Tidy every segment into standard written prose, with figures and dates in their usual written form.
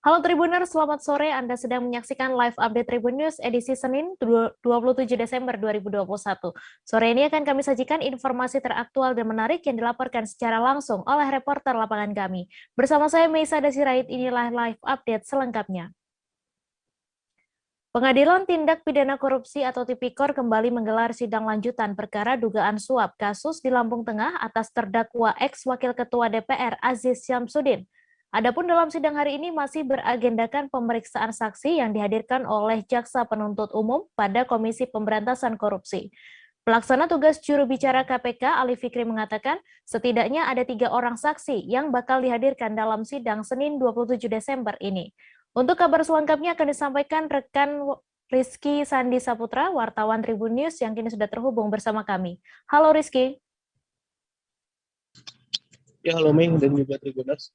Halo Tribuners, selamat sore. Anda sedang menyaksikan live update Tribun News edisi Senin 27 Desember 2021. Sore ini akan kami sajikan informasi teraktual dan menarik yang dilaporkan secara langsung oleh reporter lapangan kami. Bersama saya Meisa Dasirait, inilah live update selengkapnya. Pengadilan Tindak Pidana Korupsi atau Tipikor kembali menggelar sidang lanjutan perkara dugaan suap kasus di Lampung Tengah atas terdakwa ex-wakil Ketua DPR Aziz Syamsuddin. Adapun dalam sidang hari ini masih beragendakan pemeriksaan saksi yang dihadirkan oleh Jaksa Penuntut Umum pada Komisi Pemberantasan Korupsi. Pelaksana tugas juru bicara KPK Ali Fikri mengatakan setidaknya ada 3 orang saksi yang bakal dihadirkan dalam sidang Senin 27 Desember ini. Untuk kabar selengkapnya akan disampaikan rekan Rizky Sandi Saputra, wartawan Tribun News yang kini sudah terhubung bersama kami. Halo Rizky. Ya, halo Mei dan juga Tribuners.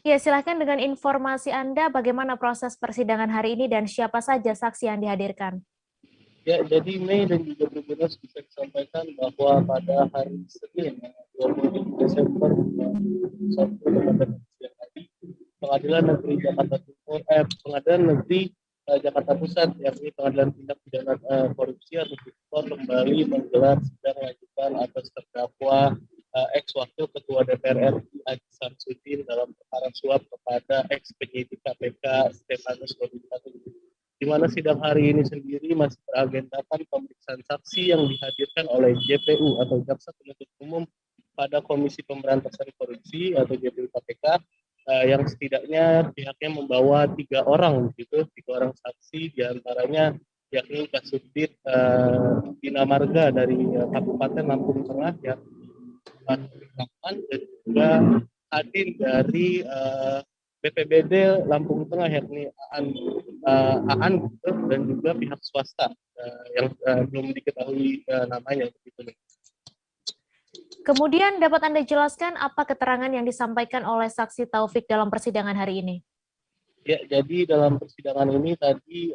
Ya, silahkan dengan informasi Anda bagaimana proses persidangan hari ini dan siapa saja saksi yang dihadirkan. Ya, jadi Mei dan juga Tribuners bisa disampaikan bahwa pada hari Senin 20 Desember 2021 siang tadi, Pengadilan Negeri Jakarta Timur, Pengadilan Negeri Jakarta Pusat, yakni Pengadilan Tindak Pidana Korupsi atau Tipikor kembali menggelar sidang lanjutan atas terdakwa ex wakil Ketua DPR RI Aziz Syamsuddin dalam perkara suap kepada ex penyidik KPK Stefanus Robinson, di mana sidang hari ini sendiri masih beragendakan pemeriksaan saksi yang dihadirkan oleh JPU atau Jaksa Penuntut Umum pada Komisi Pemberantasan Korupsi atau JPU KPK, yang setidaknya pihaknya membawa 3 orang, begitu, 3 orang saksi, diantaranya yakni Kasubdit Bina Marga dari Kabupaten Lampung Tengah yang dan juga hadir dari BPBD Lampung Tengah yakni Aan dan juga pihak swasta yang belum diketahui namanya begitu. Kemudian dapat Anda jelaskan apa keterangan yang disampaikan oleh saksi Taufik dalam persidangan hari ini? Ya, jadi dalam persidangan ini tadi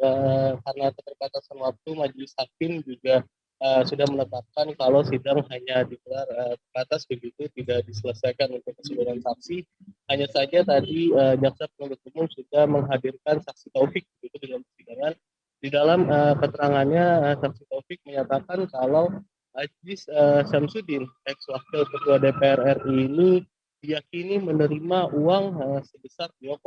karena keterbatasan waktu, Majelis Hakim juga sudah menetapkan kalau sidang hanya digelar terbatas, begitu, tidak diselesaikan untuk keseluruhan saksi. Hanya saja tadi Jaksa Penuntut Umum sudah menghadirkan saksi Taufik begitu dalam persidangan. Di dalam keterangannya, saksi Taufik menyatakan kalau Aziz Syamsuddin, ex wakil Ketua DPR RI ini diyakini menerima uang sebesar 2,1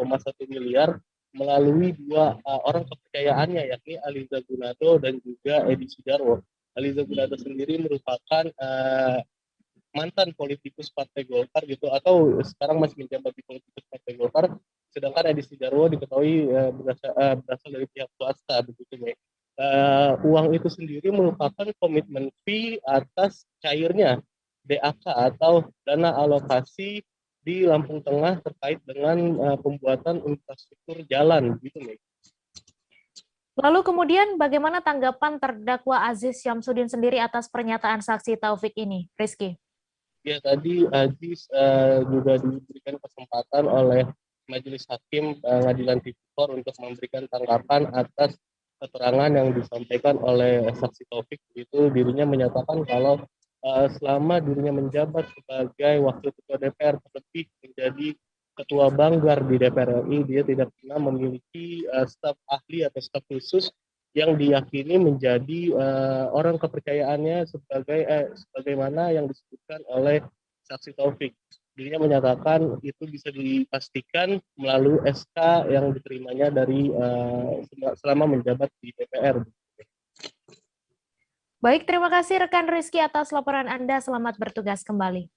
miliar melalui 2 orang kepercayaannya, yakni Aliza Gunado dan juga Edi Sujarwo. Aliza Gunado sendiri merupakan mantan politikus Partai Golkar gitu, atau sekarang masih menjabat di politikus Partai Golkar, sedangkan Edi Sujarwo diketahui berasal dari pihak swasta begitu, Mbak. Uang itu sendiri merupakan komitmen fee atas cairnya DAK atau dana alokasi di Lampung Tengah terkait dengan pembuatan infrastruktur jalan gitu, Mbak. Lalu kemudian bagaimana tanggapan terdakwa Aziz Syamsuddin sendiri atas pernyataan saksi Taufik ini, Rizky? Ya, tadi Aziz juga diberikan kesempatan oleh Majelis Hakim Pengadilan Tipikor untuk memberikan tanggapan atas keterangan yang disampaikan oleh saksi Taufik. Itu dirinya menyatakan kalau selama dirinya menjabat sebagai wakil ketua DPR, terlebih menjadi ketua banggar di DPR RI, dia tidak pernah memiliki staf ahli atau staf khusus yang diyakini menjadi orang kepercayaannya sebagaimana yang disebutkan oleh saksi Taufik. Dirinya menyatakan itu bisa dipastikan melalui SK yang diterimanya dari selama menjabat di DPR. Baik, terima kasih rekan Rizky atas laporan Anda. Selamat bertugas kembali.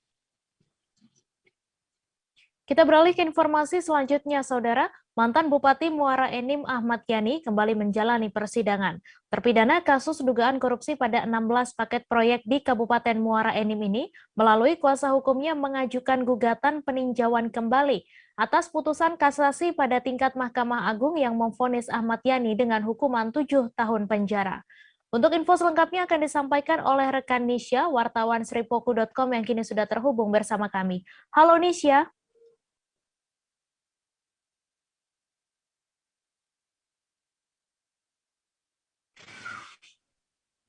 Kita beralih ke informasi selanjutnya, Saudara. Mantan Bupati Muara Enim Ahmad Yani kembali menjalani persidangan. Terpidana kasus dugaan korupsi pada 16 paket proyek di Kabupaten Muara Enim ini melalui kuasa hukumnya mengajukan gugatan peninjauan kembali atas putusan kasasi pada tingkat Mahkamah Agung yang memvonis Ahmad Yani dengan hukuman 7 tahun penjara. Untuk info selengkapnya akan disampaikan oleh rekan Nisha, wartawan sripoku.com yang kini sudah terhubung bersama kami. Halo Nisha.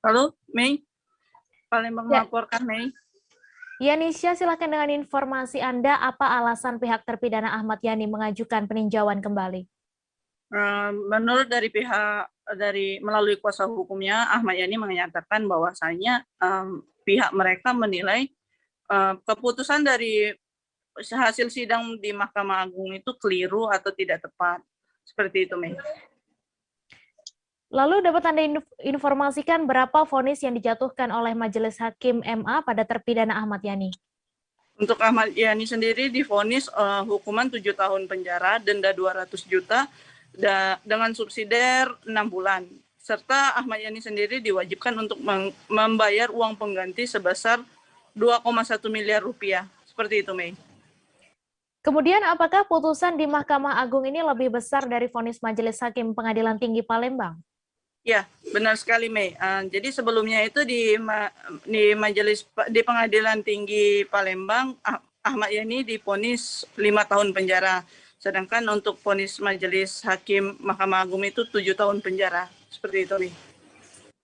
Halo, Mei. Palembang melaporkan, Mei. Ya, Nisha, silakan dengan informasi Anda, apa alasan pihak terpidana Ahmad Yani mengajukan peninjauan kembali? Menurut dari melalui kuasa hukumnya, Ahmad Yani menyatakan bahwasanya pihak mereka menilai keputusan dari hasil sidang di Mahkamah Agung itu keliru atau tidak tepat. Seperti itu, Mei. Lalu dapat Anda informasikan berapa vonis yang dijatuhkan oleh Majelis Hakim MA pada terpidana Ahmad Yani? Untuk Ahmad Yani sendiri divonis hukuman 7 tahun penjara, denda 200 juta, dengan subsidiar 6 bulan. Serta Ahmad Yani sendiri diwajibkan untuk membayar uang pengganti sebesar 2,1 miliar rupiah. Seperti itu, Mei. Kemudian apakah putusan di Mahkamah Agung ini lebih besar dari vonis Majelis Hakim Pengadilan Tinggi Palembang? Ya, benar sekali, Mei. Jadi sebelumnya itu di Pengadilan Tinggi Palembang, Ahmad Yani divonis 5 tahun penjara. Sedangkan untuk vonis Majelis Hakim Mahkamah Agung itu 7 tahun penjara. Seperti itu, Mei.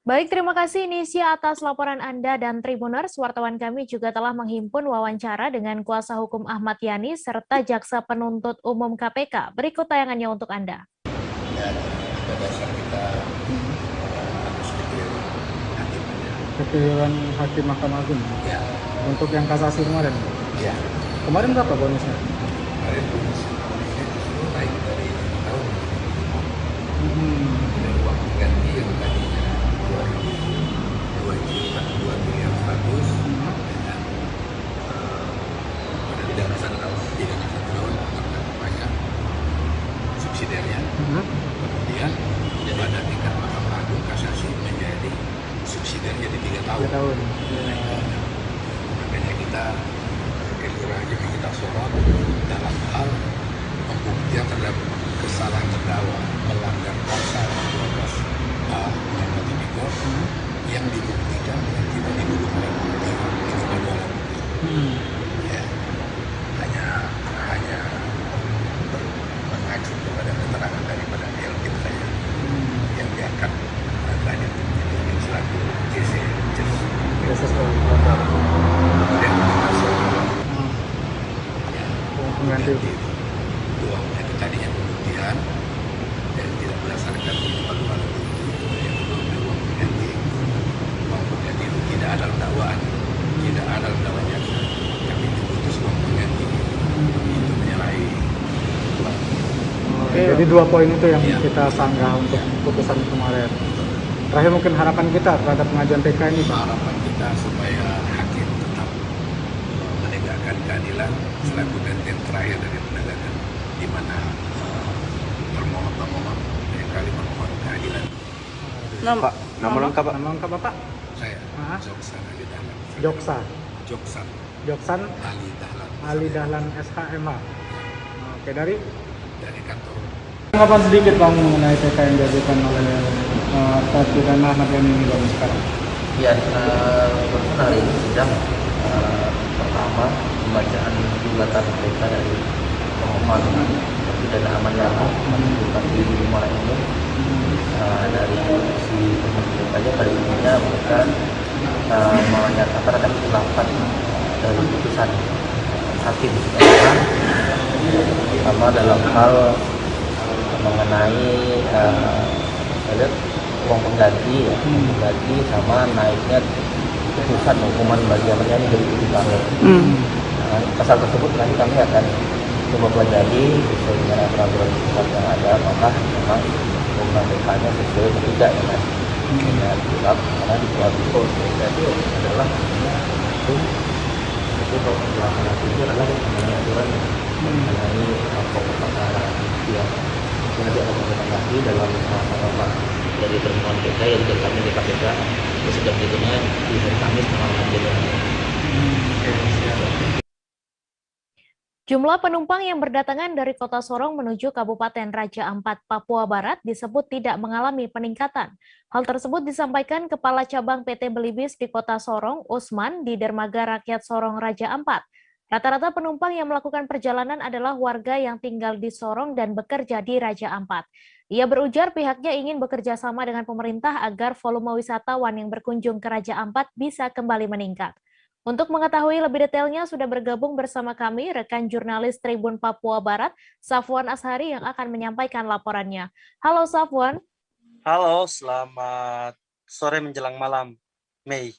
Baik, terima kasih Nisha atas laporan Anda dan Tribuners. Wartawan kami juga telah menghimpun wawancara dengan kuasa hukum Ahmad Yani serta Jaksa Penuntut Umum KPK. Berikut tayangannya untuk Anda. Dan pada dasar kita harus dipilih hakimnya. Kepilihan Hakim Mahkamah Agung Ya, untuk yang kasasi kemarin. ya. Kemarin berapa bonusnya? Kemarin ponisnya justru naik dari 5 tahun. Hmm. Dan uang ganti yang tadinya 2 juta, 2 miliar 100 dengan pidana 1 tahun, karena banyak subsidiarnya. Kemudian pada tingkat Mahkamah Agung kasasi menjadi subsidiar jadi 3 tahun. 3 tahun. Makanya kita aja kita sorot dalam hal pembuktian terhadap kesalahan terdakwa melanggar pasal 12A Undang-Undang Tipikor yang dibuktikan dengan tidak didukung oleh bukti itu pada alat bukti. Ya, hanya mengacu kepada keterangan daripada LK saja yang diangkat derajat tinggi selaku JC. Kemudian Pengganti. uangnya itu tadinya pembuktian dan tidak berdasarkan alat bukti. Yang kedua uang pengganti. Uang pengganti itu tidak ada dalam dakwaan, tidak ada dalam dakwaan jaksa. Kami diputus uang pengganti itu menyalahi. Jadi 2 poin itu yang kita sanggah untuk putusan kemarin. Terakhir mungkin harapan kita terhadap pengajuan PK ini, Pak. Harapan kita supaya hakim tetap menegakkan keadilan selaku gantian terakhir dari penegakan, di mana termohon yang kali memohon keadilan. Pak, Nama lengkap Bapak? Saya Ah. Joksan Ali Dahlan. Joksan Joksan Ali Dahlan SHMH. Oke, dari kantor. tanggapan sedikit Bang mengenai PK yang diajukan oleh terpidana Ahmad Yani ini Bang sekarang. Ya, barusan hari ini sidang pertama pembacaan gugatan PK dari pemohon terpidana Ahmad Yani menunjukkan diri mulai ini dari si penuntut saja pada intinya mereka menyatakan ada khilafan dari putusan hakim pertama dalam hal mengenai uang pengganti, pengganti sama naiknya putusan hukuman bagi Ahmad Yani dari 7 tahun. Pasal tersebut nanti kami akan coba pelajari sesuai dengan peraturan pusat yang ada, maka memang hukuman PK-nya sesuai atau tidak dengan kitab, karena di kuhap itu adalah itu kalau penjelasan itu adalah mengenai aturan mengenai pokok perkara yang nanti akan kita lagi dalam norma dari permohonan PK yang kami di KPK sedang ditunggu di hari Kamis tanggal 6 Januari. Jumlah penumpang yang berdatangan dari Kota Sorong menuju Kabupaten Raja Ampat, Papua Barat disebut tidak mengalami peningkatan. Hal tersebut disampaikan Kepala Cabang PT Belibis di Kota Sorong, Usman, di Dermaga Rakyat Sorong Raja Ampat. Rata-rata penumpang yang melakukan perjalanan adalah warga yang tinggal di Sorong dan bekerja di Raja Ampat. Ia berujar pihaknya ingin bekerja sama dengan pemerintah agar volume wisatawan yang berkunjung ke Raja Ampat bisa kembali meningkat. Untuk mengetahui lebih detailnya sudah bergabung bersama kami rekan jurnalis Tribun Papua Barat, Safwan Ashari yang akan menyampaikan laporannya. Halo Safwan. Halo, selamat sore menjelang malam, Mei.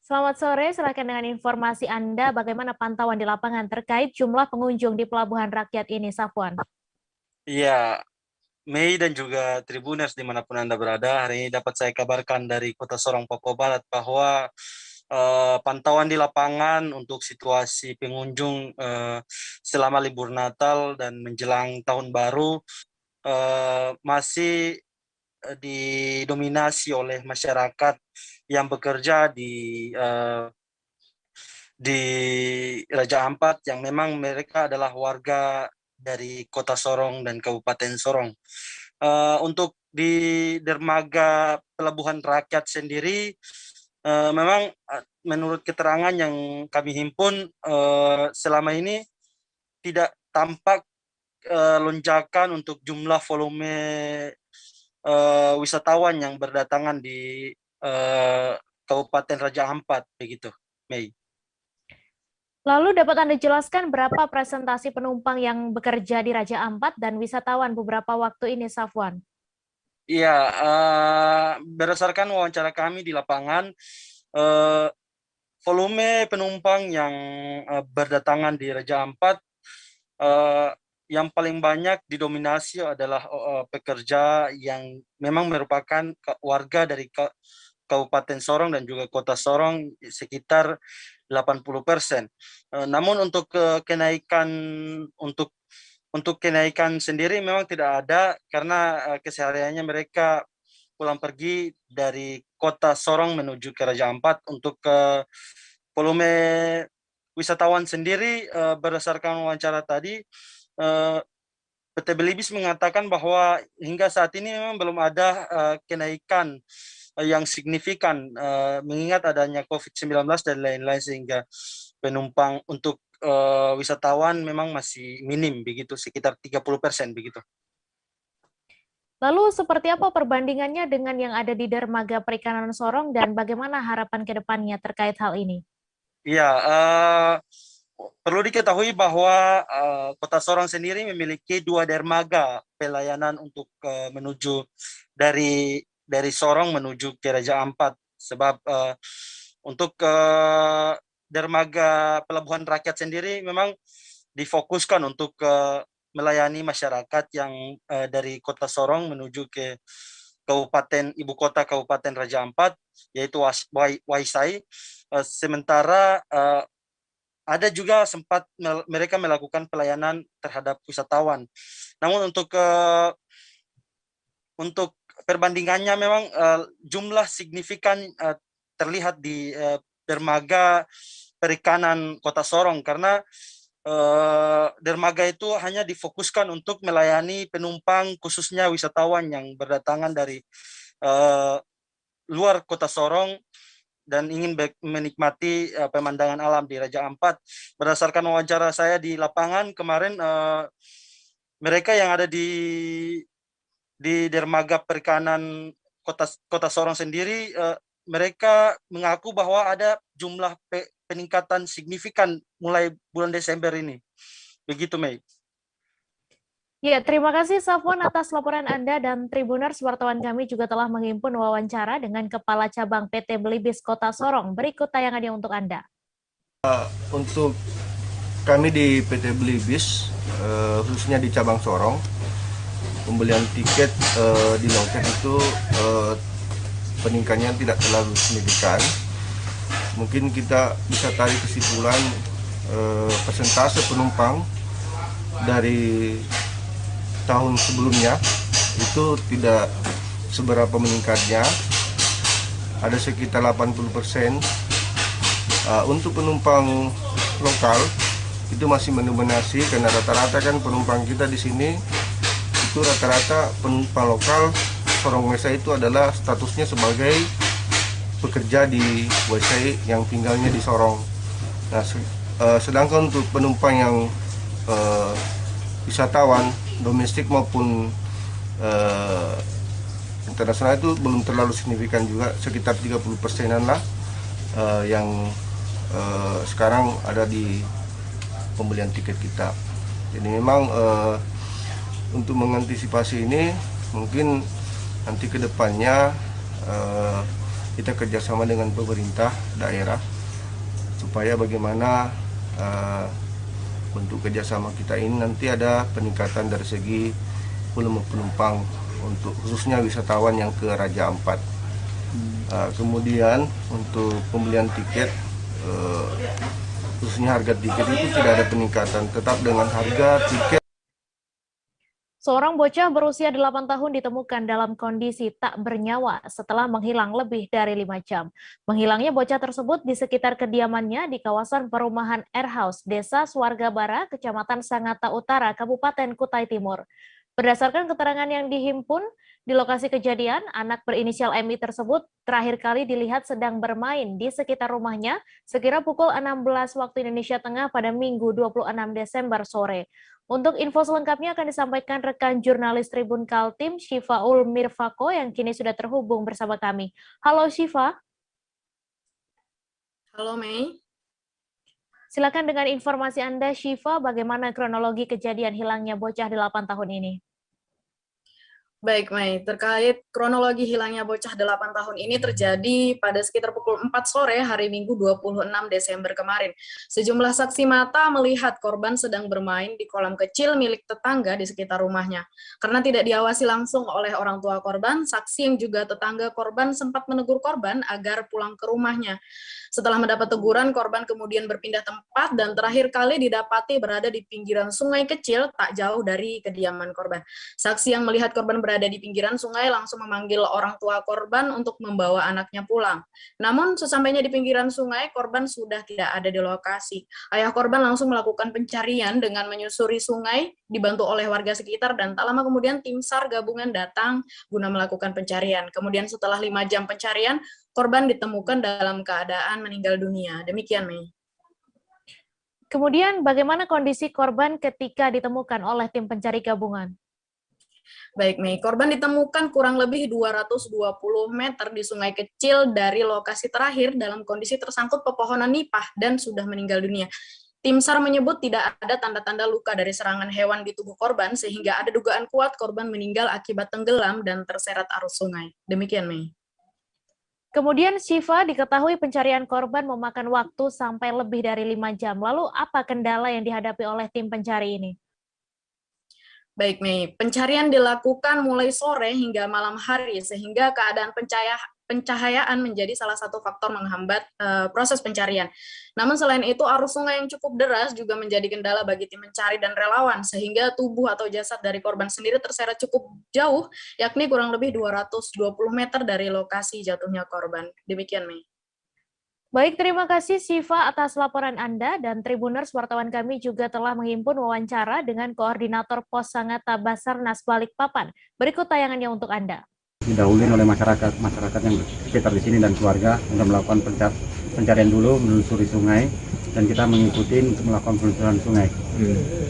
Selamat sore, silakan dengan informasi Anda bagaimana pantauan di lapangan terkait jumlah pengunjung di Pelabuhan Rakyat ini, Safwan. Iya, Mei dan juga Tribuners dimanapun Anda berada, hari ini dapat saya kabarkan dari Kota Sorong, Papua Barat bahwa pantauan di lapangan untuk situasi pengunjung selama libur Natal dan menjelang Tahun Baru masih didominasi oleh masyarakat yang bekerja di Raja Ampat, yang memang mereka adalah warga dari Kota Sorong dan Kabupaten Sorong. Untuk di dermaga Pelabuhan Rakyat sendiri, memang menurut keterangan yang kami himpun selama ini tidak tampak lonjakan untuk jumlah volume wisatawan yang berdatangan di Kabupaten Raja Ampat, begitu, Mei. Lalu dapat Anda jelaskan berapa presentasi penumpang yang bekerja di Raja Ampat dan wisatawan beberapa waktu ini, Safwan? Iya, berdasarkan wawancara kami di lapangan, volume penumpang yang berdatangan di Raja Ampat yang paling banyak didominasi adalah pekerja yang memang merupakan warga dari Kabupaten Sorong dan juga Kota Sorong, sekitar 80%. Namun untuk kenaikan sendiri memang tidak ada, karena kesehariannya mereka pulang pergi dari Kota Sorong menuju ke Raja Ampat. Untuk volume wisatawan sendiri, berdasarkan wawancara tadi, PT Belibis mengatakan bahwa hingga saat ini memang belum ada kenaikan yang signifikan, mengingat adanya COVID-19 dan lain-lain, sehingga penumpang untuk wisatawan memang masih minim, begitu, sekitar 30% begitu. Lalu seperti apa perbandingannya dengan yang ada di dermaga Perikanan Sorong dan bagaimana harapan ke depannya terkait hal ini? Iya, perlu diketahui bahwa Kota Sorong sendiri memiliki 2 dermaga pelayanan untuk menuju dari Sorong menuju ke Raja Ampat. Sebab untuk dermaga Pelabuhan Rakyat sendiri memang difokuskan untuk melayani masyarakat yang dari Kota Sorong menuju ke ibu kota Kabupaten Raja Ampat, yaitu Waisai. Sementara ada juga sempat mereka melakukan pelayanan terhadap wisatawan. Namun untuk perbandingannya memang jumlah signifikan terlihat di dermaga Perikanan Kota Sorong, karena dermaga itu hanya difokuskan untuk melayani penumpang, khususnya wisatawan yang berdatangan dari luar Kota Sorong dan ingin menikmati pemandangan alam di Raja Ampat. Berdasarkan wawancara saya di lapangan kemarin, mereka yang ada di dermaga Perikanan Kota Sorong sendiri, mereka mengaku bahwa ada jumlah peningkatan signifikan mulai bulan Desember ini. Begitu, Mei. Ya, terima kasih Safwan atas laporan Anda, dan Tribuners wartawan kami juga telah menghimpun wawancara dengan Kepala Cabang PT Belibis Kota Sorong. Berikut tayangannya untuk Anda. Untuk kami di PT Belibis, khususnya di Cabang Sorong, pembelian tiket di loket itu peningkatannya tidak terlalu signifikan. Mungkin kita bisa tarik kesimpulan persentase penumpang dari tahun sebelumnya itu tidak seberapa meningkatnya, ada sekitar 80%. Untuk penumpang lokal itu masih mendominasi, karena rata-rata kan penumpang kita di sini itu rata-rata penumpang lokal. Sorong Waisai itu adalah statusnya sebagai bekerja di Waisai yang tinggalnya di Sorong. Nah, sedangkan untuk penumpang yang wisatawan domestik maupun internasional itu belum terlalu signifikan juga, sekitar 30%-an lah yang sekarang ada di pembelian tiket kita. Jadi memang untuk mengantisipasi ini mungkin nanti ke depannya kita kerjasama dengan pemerintah daerah supaya bagaimana bentuk kerjasama kita ini nanti ada peningkatan dari segi volume penumpang untuk khususnya wisatawan yang ke Raja Ampat. Kemudian untuk pembelian tiket khususnya harga tiket itu tidak ada peningkatan, tetap dengan harga tiket. Seorang bocah berusia 8 tahun ditemukan dalam kondisi tak bernyawa setelah menghilang lebih dari 5 jam. Menghilangnya bocah tersebut di sekitar kediamannya di kawasan perumahan Air House, Desa Swargabara, Kecamatan Sangatta Utara, Kabupaten Kutai Timur. Berdasarkan keterangan yang dihimpun di lokasi kejadian, anak berinisial MI tersebut terakhir kali dilihat sedang bermain di sekitar rumahnya sekira pukul 16 waktu Indonesia Tengah pada Minggu 26 Desember sore. Untuk info selengkapnya akan disampaikan rekan jurnalis Tribun Kaltim, Syifaul Mirfako, yang kini sudah terhubung bersama kami. Halo Syifa. Halo Mei. Silakan dengan informasi Anda, Syifa, bagaimana kronologi kejadian hilangnya bocah 8 tahun ini? Baik, Mei. Terkait kronologi hilangnya bocah 8 tahun ini terjadi pada sekitar pukul 4 sore hari Minggu 26 Desember kemarin. Sejumlah saksi mata melihat korban sedang bermain di kolam kecil milik tetangga di sekitar rumahnya. Karena tidak diawasi langsung oleh orang tua korban, saksi yang juga tetangga korban sempat menegur korban agar pulang ke rumahnya. Setelah mendapat teguran, korban kemudian berpindah tempat dan terakhir kali didapati berada di pinggiran sungai kecil tak jauh dari kediaman korban. Saksi yang melihat korban berada di pinggiran sungai langsung memanggil orang tua korban untuk membawa anaknya pulang. Namun sesampainya di pinggiran sungai, korban sudah tidak ada di lokasi. Ayah korban langsung melakukan pencarian dengan menyusuri sungai, dibantu oleh warga sekitar, dan tak lama kemudian tim SAR gabungan datang guna melakukan pencarian. Kemudian setelah 5 jam pencarian, korban ditemukan dalam keadaan meninggal dunia. Demikian, Mei. Kemudian bagaimana kondisi korban ketika ditemukan oleh tim pencari gabungan? Baik, Mei. Korban ditemukan kurang lebih 220 meter di sungai kecil dari lokasi terakhir dalam kondisi tersangkut pepohonan nipah dan sudah meninggal dunia. Tim SAR menyebut tidak ada tanda-tanda luka dari serangan hewan di tubuh korban sehingga ada dugaan kuat korban meninggal akibat tenggelam dan terseret arus sungai. Demikian, Mei. Kemudian Syifa, diketahui pencarian korban memakan waktu sampai lebih dari 5 jam. Lalu apa kendala yang dihadapi oleh tim pencari ini? Baik, Mei. Pencarian dilakukan mulai sore hingga malam hari, sehingga keadaan pencahayaan menjadi salah satu faktor menghambat proses pencarian. Namun selain itu, arus sungai yang cukup deras juga menjadi kendala bagi tim pencari dan relawan, sehingga tubuh atau jasad dari korban sendiri terseret cukup jauh, yakni kurang lebih 220 meter dari lokasi jatuhnya korban. Demikian, Mei. Baik, terima kasih Syifa atas laporan Anda, dan Tribuners wartawan kami juga telah menghimpun wawancara dengan Koordinator Pos Sangatta Basarnas Balikpapan. Berikut tayangannya untuk Anda. Didahului oleh masyarakat yang sekitar di sini dan keluarga untuk melakukan pencarian dulu, menelusuri sungai, dan kita mengikuti untuk melakukan penelusuran sungai.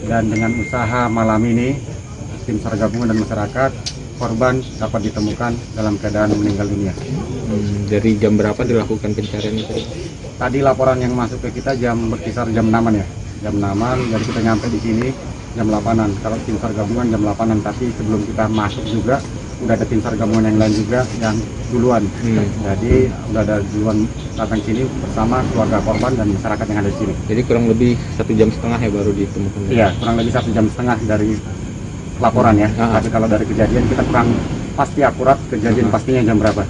Dan dengan usaha malam ini, tim SAR gabungan dan masyarakat, korban dapat ditemukan dalam keadaan meninggal dunia. Dari jam berapa dilakukan pencarian itu? Tadi laporan yang masuk ke kita berkisar jam 6-an ya. Jam 6-an, jadi kita nyampe di sini jam 8-an. Kalau tim SAR gabungan jam 8-an, tapi sebelum kita masuk juga udah ada tim SAR gabungan yang lain juga yang duluan. Jadi udah ada duluan datang sini bersama keluarga korban dan masyarakat yang ada di sini. Jadi kurang lebih 1,5 jam ya baru ditemukan? Iya, kurang lebih 1,5 jam dari laporan ya. Tapi kalau dari kejadian kita kurang pasti akurat kejadian pastinya jam berapa.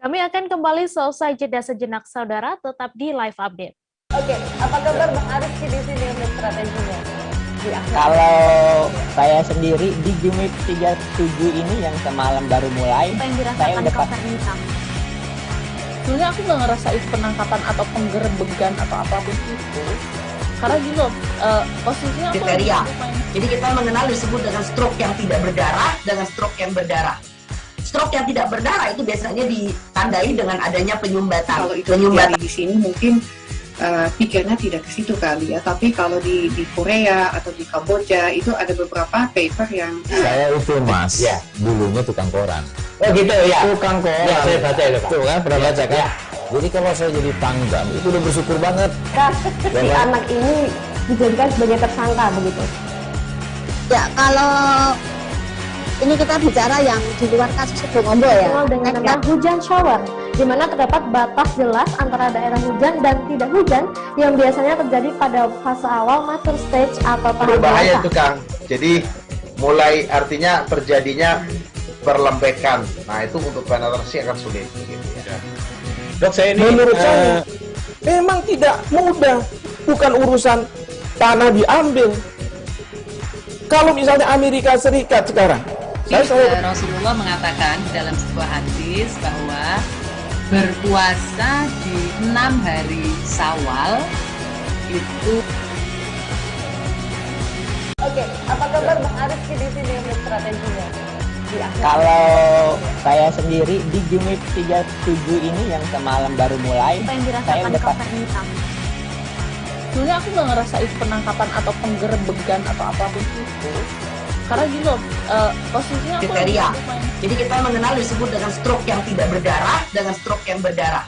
Kami akan kembali seusai jeda sejenak, saudara, tetap di Live Update. Oke, apa kabar Bang Arif di sini untuk strateginya? Kalau saya sendiri di Jumit 37 ini yang semalam baru mulai, apa yang dirasakan saya udah hitam? Sebenarnya aku nggak ngerasa itu penangkapan atau penggerbegan atau apapun itu. Karena gini loh, posisinya aku kriteria. Jadi kita mengenal disebut dengan stroke yang tidak berdarah dengan stroke yang berdarah. Stroke yang tidak berdarah itu biasanya ditandai dengan adanya penyumbatan. Kalau itu penyumbatan di sini mungkin pikirnya tidak ke situ kali ya. Tapi kalau di Korea atau di Kamboja itu ada beberapa paper yang saya itu Mas, dulunya tukang koran. Oh gitu ya. Tukang koran. Ya, saya baca itu Pak. Tuh kan pernah baca kan? Jadi kalau saya jadi Pangdam itu udah bersyukur banget. Si anak ini dijadikan sebagai tersangka begitu. Ya, kalau ini kita bicara yang di luar kasus Sebongombo ya. Dengan nama hujan shower, di mana terdapat batas jelas antara daerah hujan dan tidak hujan yang biasanya terjadi pada fase awal mature stage atau tahap berbahaya dewasa. itu Kang. Jadi mulai artinya terjadinya perlembekan. Nah itu untuk penetrasi akan sulit. Gitu, ya. Dok, saya ini menurut saya memang tidak mudah, bukan urusan tanah diambil. Kalau misalnya Amerika Serikat sekarang, Rasulullah mengatakan dalam sebuah hadis bahwa berpuasa di 6 hari Syawal itu. Oke, apa kabar Bang Arifki di sini untuk strateginya? Kalau saya sendiri di Jumit 37 ini yang semalam baru mulai, Apa yang saya dirasakan udah Kak Fernita? Sebenarnya aku nggak ngerasa itu penangkapan atau penggerebegan atau apapun itu. Karena gini loh, posisinya aku Kriteria. Jadi kita mengenal disebut dengan stroke yang tidak berdarah dengan stroke yang berdarah.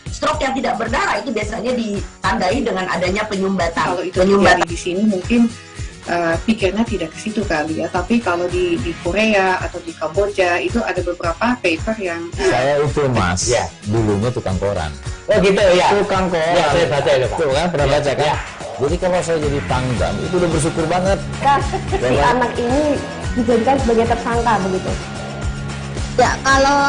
Stroke yang tidak berdarah itu biasanya ditandai dengan adanya penyumbatan. Kalau itu terjadi di sini mungkin pikirnya tidak ke situ kali ya, tapi kalau di Korea atau di Kamboja itu ada beberapa paper yang Saya itu Mas, dulunya tukang koran. Oh gitu ya. Tukang koran. Ya, saya baca itu Pak. Tuh kan, pernah baca kan? Ya. Jadi kalau saya jadi Pangdam itu udah bersyukur banget. Si anak ini dijadikan sebagai tersangka begitu. Ya, kalau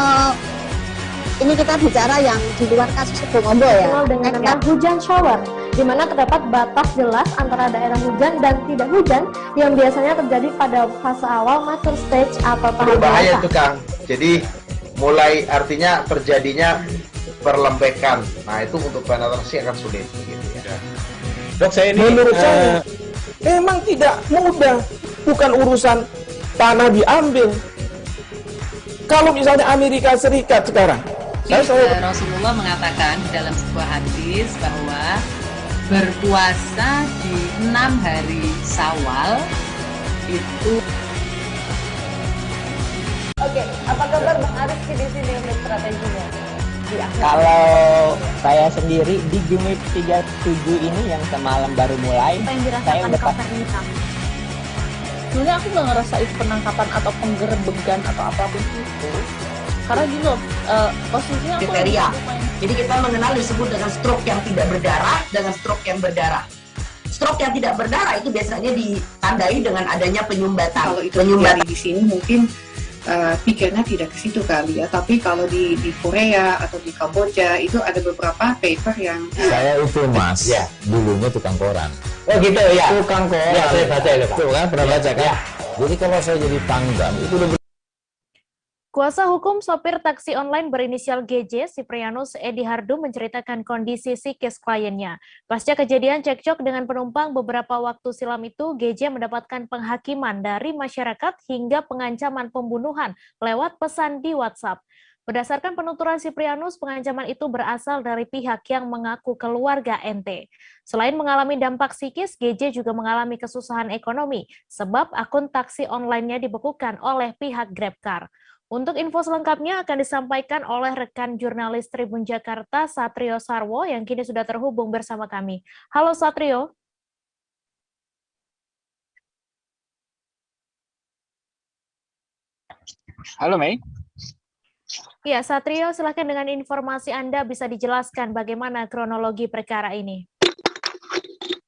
ini kita bicara yang di luar kasus Sebongombo ya. Dengan nama hujan shower, di mana terdapat batas jelas antara daerah hujan dan tidak hujan yang biasanya terjadi pada fase awal mature stage atau tahap berbahaya dewasa. itu Kang. Jadi mulai artinya terjadinya perlembekan. Nah itu untuk penetrasi akan sulit. Gitu, ya. Dok, saya ini menurut saya memang tidak mudah, bukan urusan tanah diambil. Kalau misalnya Amerika Serikat sekarang, Rasulullah mengatakan dalam sebuah hadis bahwa berpuasa di 6 hari Syawal itu. Oke, apa kabar Bang Arifki di sini untuk strateginya? Kalau saya sendiri di Jumit 37 ini yang semalam baru mulai, Apa yang saya dirasakan udah Kak Fernita? Sebenarnya aku nggak ngerasa itu penangkapan atau penggerebegan atau apapun itu. Karena gini loh, posisinya aku Kriteria. Jadi kita mengenal disebut dengan stroke yang tidak berdarah dengan stroke yang berdarah. Stroke yang tidak berdarah itu biasanya ditandai dengan adanya penyumbatan. kalau itu terjadi di sini mungkin pikirnya tidak ke situ kali ya, tapi kalau di Korea atau di Kamboja itu ada beberapa paper yang Saya itu Mas, dulunya tukang koran. Oh gitu ya. Tukang koran. Ya, saya baca itu Pak. Tuh kan, pernah baca kan? Ya. Jadi kalau saya jadi Pangdam itu udah Kuasa hukum sopir taksi online berinisial GJ, Siprianus Edi Hardu, menceritakan kondisi psikis kliennya. Pasca kejadian cekcok dengan penumpang beberapa waktu silam itu, GJ mendapatkan penghakiman dari masyarakat hingga pengancaman pembunuhan lewat pesan di WhatsApp. Berdasarkan penuturan Siprianus, pengancaman itu berasal dari pihak yang mengaku keluarga NT. Selain mengalami dampak psikis, GJ juga mengalami kesusahan ekonomi sebab akun taksi online-nya dibekukan oleh pihak GrabCar. Untuk info selengkapnya akan disampaikan oleh rekan jurnalis Tribun Jakarta, Satrio Sarwo, yang kini sudah terhubung bersama kami. Halo Satrio. Halo Mei. Ya, Satrio, silakan dengan informasi Anda bisa dijelaskan bagaimana kronologi perkara ini.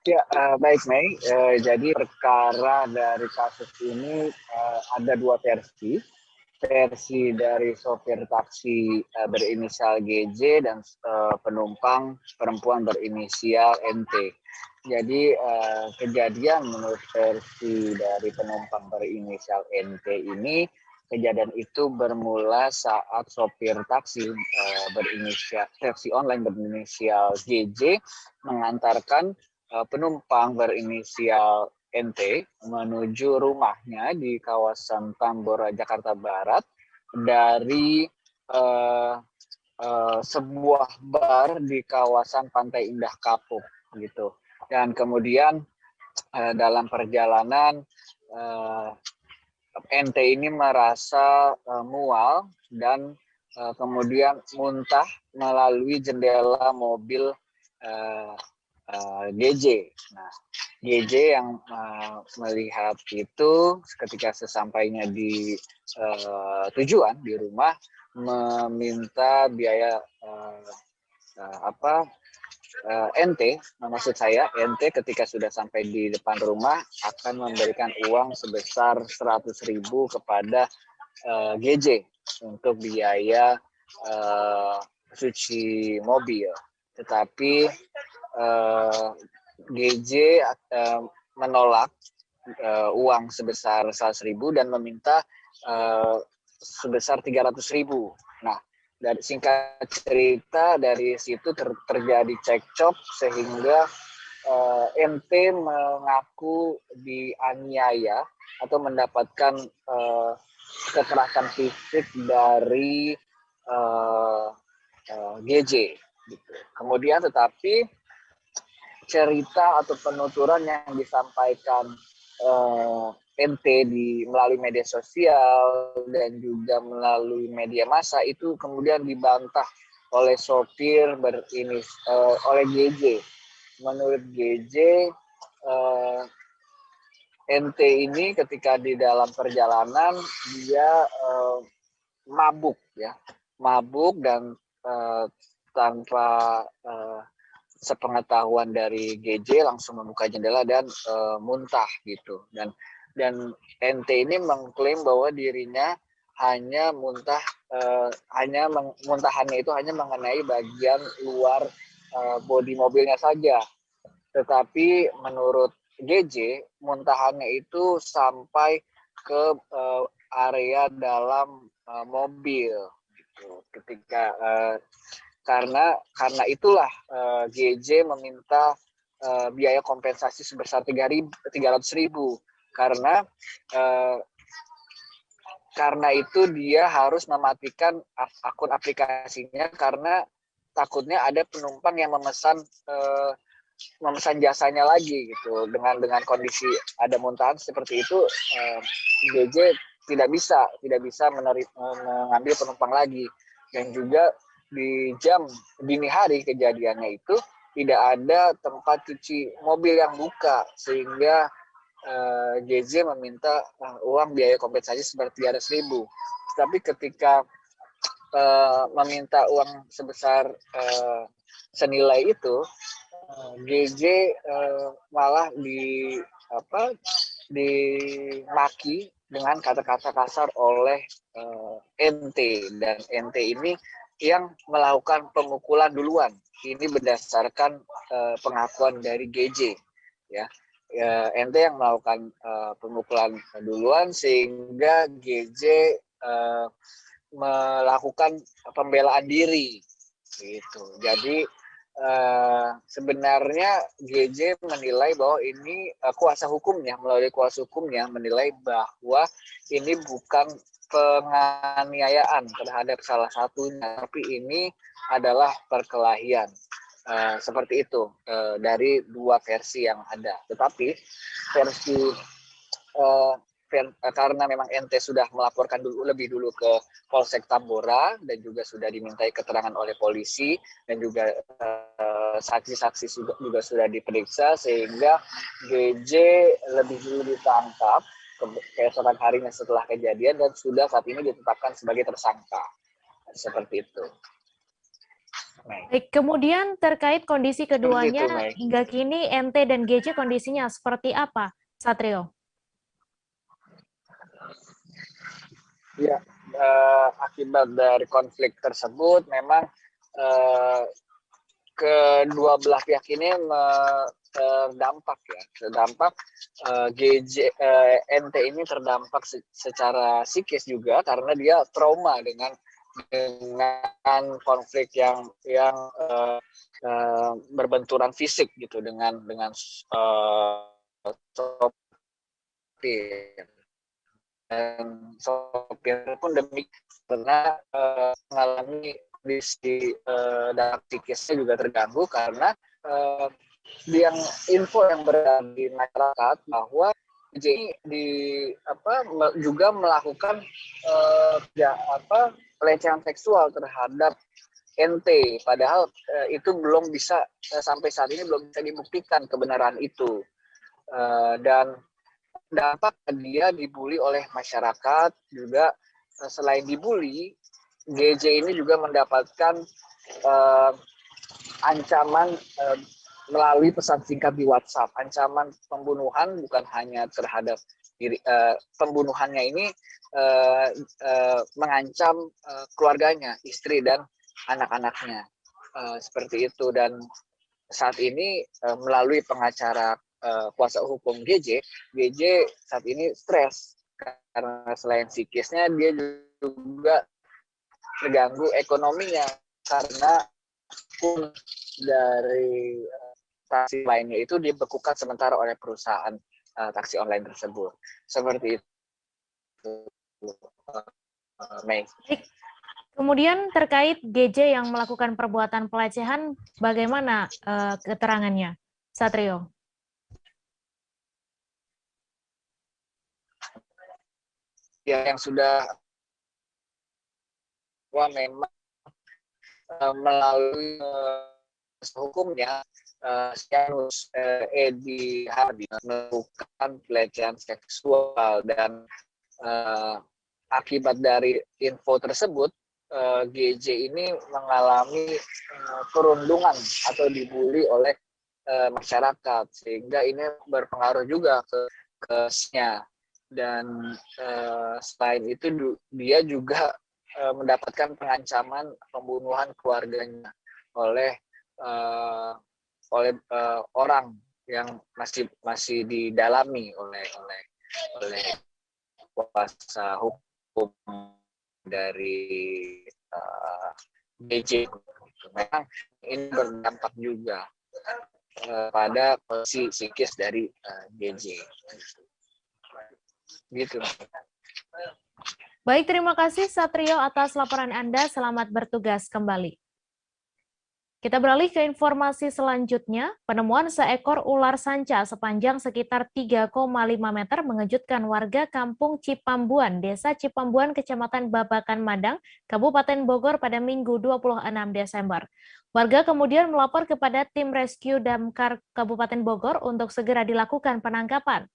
Ya, baik Mei. Jadi perkara dari kasus ini ada dua versi. Versi dari sopir taksi berinisial GJ dan penumpang perempuan berinisial NT. Jadi kejadian menurut versi dari penumpang berinisial NT ini, kejadian itu bermula saat sopir taksi berinisial taksi online berinisial GJ mengantarkan penumpang berinisial NT menuju rumahnya di kawasan Tambora, Jakarta Barat dari sebuah bar di kawasan Pantai Indah Kapuk gitu. Dan kemudian dalam perjalanan NT ini merasa mual dan kemudian muntah melalui jendela mobil GJ. Nah, GJ yang melihat itu ketika sesampainya di tujuan di rumah meminta biaya NT, maksud saya NT ketika sudah sampai di depan rumah akan memberikan uang sebesar 100.000 kepada GJ untuk biaya cuci mobil. Tetapi GJ menolak uang sebesar 100.000 dan meminta sebesar 300.000. Nah, dari singkat cerita dari situ terjadi cekcok sehingga MT mengaku dianiaya atau mendapatkan kekerasan fisik dari GJ. Gitu. Kemudian tetapi cerita atau penuturan yang disampaikan MT melalui media sosial dan juga melalui media massa itu kemudian dibantah oleh sopir oleh GJ. Menurut GJ, MT ini ketika di dalam perjalanan dia mabuk dan tanpa sepengetahuan dari GJ langsung membuka jendela dan muntah gitu. Dan NT ini mengklaim bahwa dirinya hanya muntahannya itu hanya mengenai bagian luar bodi mobilnya saja. Tetapi menurut GJ muntahannya itu sampai ke area dalam mobil gitu. Ketika karena itulah GJ meminta biaya kompensasi sebesar 300.000 karena itu dia harus mematikan akun aplikasinya karena takutnya ada penumpang yang memesan jasanya lagi gitu. Dengan kondisi ada muntahan seperti itu, GJ tidak bisa mengambil penumpang lagi. Dan juga di jam dini hari kejadiannya itu tidak ada tempat cuci mobil yang buka sehingga GJ meminta uang biaya kompensasi seperti 300.000. Tapi ketika meminta uang sebesar senilai itu, GJ malah dimaki dengan kata-kata kasar oleh NT, dan NT ini yang melakukan pemukulan duluan. Ini berdasarkan pengakuan dari GJ, ya. NT yang melakukan pemukulan duluan sehingga GJ melakukan pembelaan diri gitu. Jadi sebenarnya GJ menilai bahwa ini melalui kuasa hukumnya menilai bahwa ini bukan penganiayaan terhadap salah satunya, tapi ini adalah perkelahian. Seperti itu dari dua versi yang ada. Tetapi versi karena memang NT sudah melaporkan lebih dulu ke Polsek Tambora dan juga sudah dimintai keterangan oleh polisi dan juga saksi-saksi juga sudah diperiksa, sehingga GJ lebih dulu ditangkap keesokan harinya setelah kejadian dan sudah saat ini ditetapkan sebagai tersangka. Seperti itu. Baik, kemudian terkait kondisi keduanya hingga kini NT dan GJ kondisinya seperti apa, Satrio? Ya, akibat dari konflik tersebut memang kedua belah pihak ini terdampak. NT ini terdampak secara psikis juga karena dia trauma dengan konflik yang berbenturan fisik gitu dengan sopir. Dan sopir pun demikian karena mengalami kondisi psikisnya juga terganggu karena info yang berada di masyarakat bahwa GJ juga melakukan pelecehan seksual terhadap NT, padahal itu belum bisa sampai saat ini belum bisa dibuktikan kebenaran itu. Dan dampak dia dibully oleh masyarakat juga. Selain dibully, GJ ini juga mendapatkan ancaman melalui pesan singkat di WhatsApp. Ancaman pembunuhan bukan hanya terhadap diri, pembunuhannya ini mengancam keluarganya, istri dan anak-anaknya, seperti itu. Dan saat ini melalui pengacara kuasa hukum GJ saat ini stres karena selain psikisnya dia juga terganggu ekonominya karena pun dari taksi lainnya itu dibekukan sementara oleh perusahaan taksi online tersebut. Seperti itu, Mei. Kemudian terkait GJ yang melakukan perbuatan pelecehan, bagaimana keterangannya, Satrio? Ya, yang sudah memang melalui hukumnya Sianus Edi Hardi melakukan pelecehan seksual dan akibat dari info tersebut GJ ini mengalami perundungan atau dibully oleh masyarakat, sehingga ini berpengaruh juga ke nya. Dan selain itu dia juga mendapatkan pengancaman pembunuhan keluarganya oleh orang yang masih didalami oleh kuasa hukum dari GJ. Memang ini berdampak juga pada kondisi psikis dari GJ. Gitu. Baik, terima kasih Satrio atas laporan Anda. Selamat bertugas kembali. Kita beralih ke informasi selanjutnya. Penemuan seekor ular sanca sepanjang sekitar 3,5 meter mengejutkan warga Kampung Cipambuan, Desa Cipambuan, Kecamatan Babakan Madang, Kabupaten Bogor pada Minggu 26 Desember. Warga kemudian melapor kepada tim rescue Damkar Kabupaten Bogor untuk segera dilakukan penangkapan.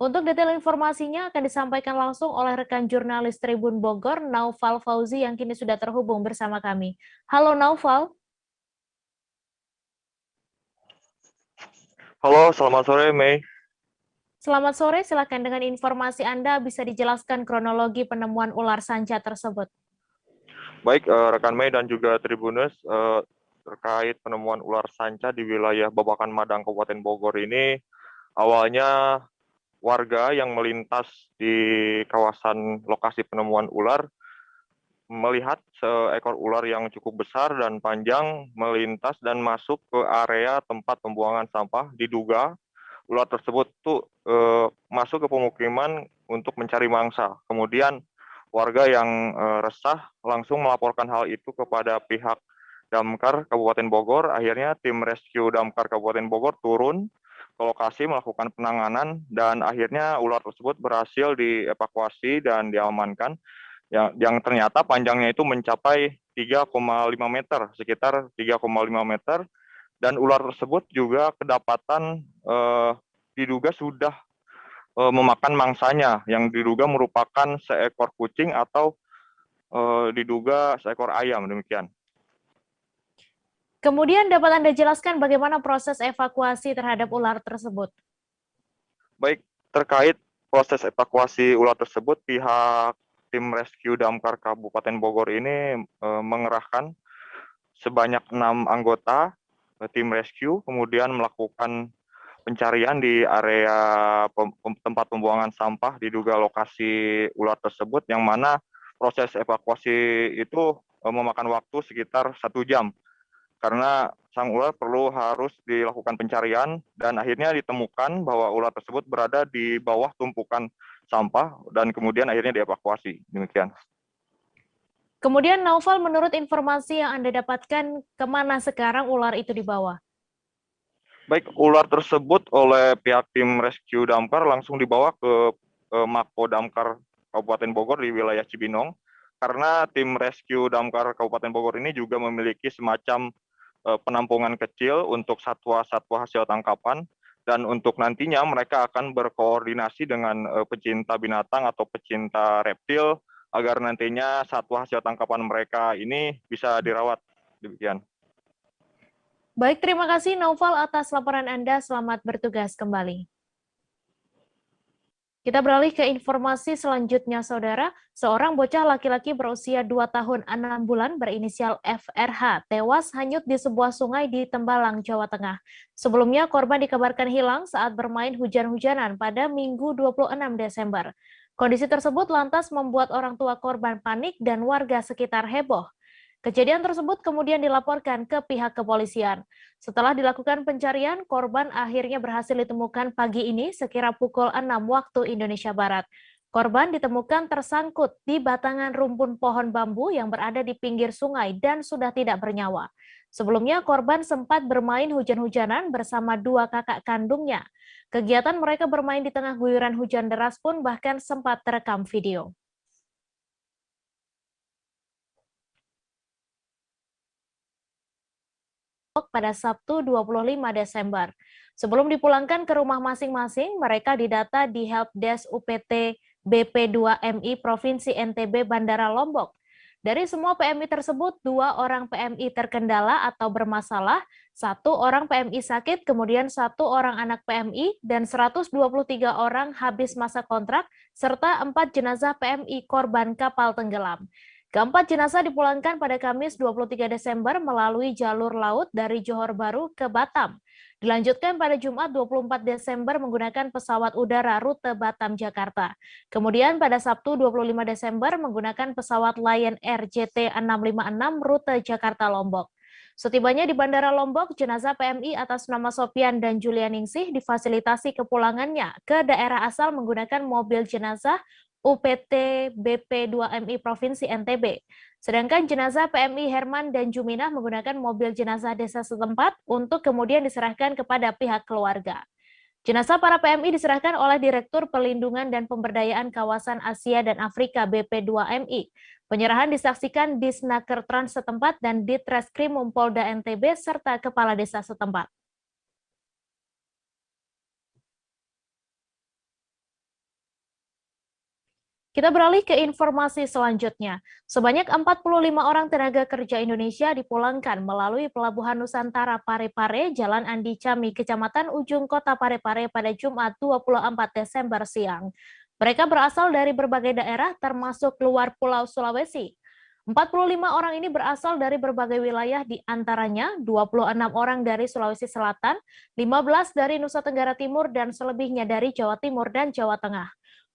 Untuk detail informasinya akan disampaikan langsung oleh rekan jurnalis Tribun Bogor, Naufal Fauzi, yang kini sudah terhubung bersama kami. Halo Naufal. Halo, selamat sore Mei. Selamat sore, silakan dengan informasi Anda bisa dijelaskan kronologi penemuan ular sanca tersebut. Baik, rekan Mei dan juga Tribuners, terkait penemuan ular sanca di wilayah Babakan Madang, Kabupaten Bogor ini, awalnya warga yang melintas di kawasan lokasi penemuan ular melihat seekor ular yang cukup besar dan panjang melintas dan masuk ke area tempat pembuangan sampah. Diduga ular tersebut tuh masuk ke pemukiman untuk mencari mangsa. Kemudian warga yang resah langsung melaporkan hal itu kepada pihak Damkar Kabupaten Bogor. Akhirnya tim rescue Damkar Kabupaten Bogor turun ke lokasi melakukan penanganan dan akhirnya ular tersebut berhasil dievakuasi dan diamankan. Yang ternyata panjangnya itu mencapai 3,5 meter, sekitar 3,5 meter, dan ular tersebut juga kedapatan diduga sudah memakan mangsanya, yang diduga merupakan seekor kucing atau diduga seekor ayam, demikian. Kemudian dapat Anda jelaskan bagaimana proses evakuasi terhadap ular tersebut? Baik, terkait proses evakuasi ular tersebut, pihak tim rescue Damkar Kabupaten Bogor ini mengerahkan sebanyak 6 anggota tim rescue, kemudian melakukan pencarian di area tempat pembuangan sampah diduga lokasi ular tersebut, yang mana proses evakuasi itu memakan waktu sekitar 1 jam. Karena sang ular harus dilakukan pencarian dan akhirnya ditemukan bahwa ular tersebut berada di bawah tumpukan sampah dan kemudian akhirnya dievakuasi. Demikian. Kemudian Naufal, menurut informasi yang Anda dapatkan, kemana sekarang ular itu dibawa? Baik, ular tersebut oleh pihak tim rescue Damkar langsung dibawa ke Mako Damkar Kabupaten Bogor di wilayah Cibinong. karena tim rescue damkar Kabupaten Bogor ini juga memiliki semacam penampungan kecil untuk satwa-satwa hasil tangkapan, dan untuk nantinya mereka akan berkoordinasi dengan pecinta binatang atau pecinta reptil agar nantinya satwa hasil tangkapan mereka ini bisa dirawat. Demikian. Baik, terima kasih Naufal atas laporan Anda. Selamat bertugas kembali. Kita beralih ke informasi selanjutnya, Saudara. Seorang bocah laki-laki berusia 2 tahun 6 bulan berinisial FRH tewas hanyut di sebuah sungai di Tembalang, Jawa Tengah. Sebelumnya, korban dikabarkan hilang saat bermain hujan-hujanan pada Minggu 26 Desember. Kondisi tersebut lantas membuat orang tua korban panik dan warga sekitar heboh. Kejadian tersebut kemudian dilaporkan ke pihak kepolisian. Setelah dilakukan pencarian, korban akhirnya berhasil ditemukan pagi ini sekira pukul 6 waktu Indonesia Barat. Korban ditemukan tersangkut di batangan rumpun pohon bambu yang berada di pinggir sungai dan sudah tidak bernyawa. Sebelumnya, korban sempat bermain hujan-hujanan bersama 2 kakak kandungnya. Kegiatan mereka bermain di tengah guyuran hujan deras pun bahkan sempat terekam video. Pada Sabtu 25 Desember. Sebelum dipulangkan ke rumah masing-masing, mereka didata di Helpdesk UPT BP2MI Provinsi NTB Bandara Lombok. Dari semua PMI tersebut, 2 orang PMI terkendala atau bermasalah, 1 orang PMI sakit, kemudian 1 orang anak PMI, dan 123 orang habis masa kontrak, serta 4 jenazah PMI korban kapal tenggelam. Keempat jenazah dipulangkan pada Kamis 23 Desember melalui jalur laut dari Johor Bahru ke Batam. Dilanjutkan pada Jumat 24 Desember menggunakan pesawat udara rute Batam-Jakarta. Kemudian pada Sabtu 25 Desember menggunakan pesawat Lion Air JT656 rute Jakarta-Lombok. Setibanya di Bandara Lombok, jenazah PMI atas nama Sopian dan Julianingsih difasilitasi kepulangannya ke daerah asal menggunakan mobil jenazah UPT BP2MI Provinsi NTB. Sedangkan jenazah PMI Herman dan Juminah menggunakan mobil jenazah desa setempat untuk kemudian diserahkan kepada pihak keluarga. Jenazah para PMI diserahkan oleh Direktur Perlindungan dan Pemberdayaan Kawasan Asia dan Afrika BP2MI. Penyerahan disaksikan di Snaker Trans setempat dan Ditreskrimum Polda NTB serta Kepala Desa setempat. Kita beralih ke informasi selanjutnya. Sebanyak 45 orang tenaga kerja Indonesia dipulangkan melalui Pelabuhan Nusantara Parepare, Jalan Andi Cami, Kecamatan Ujung Kota Parepare pada Jumat 24 Desember siang. Mereka berasal dari berbagai daerah termasuk luar Pulau Sulawesi. 45 orang ini berasal dari berbagai wilayah, di antaranya 26 orang dari Sulawesi Selatan, 15 dari Nusa Tenggara Timur, dan selebihnya dari Jawa Timur dan Jawa Tengah.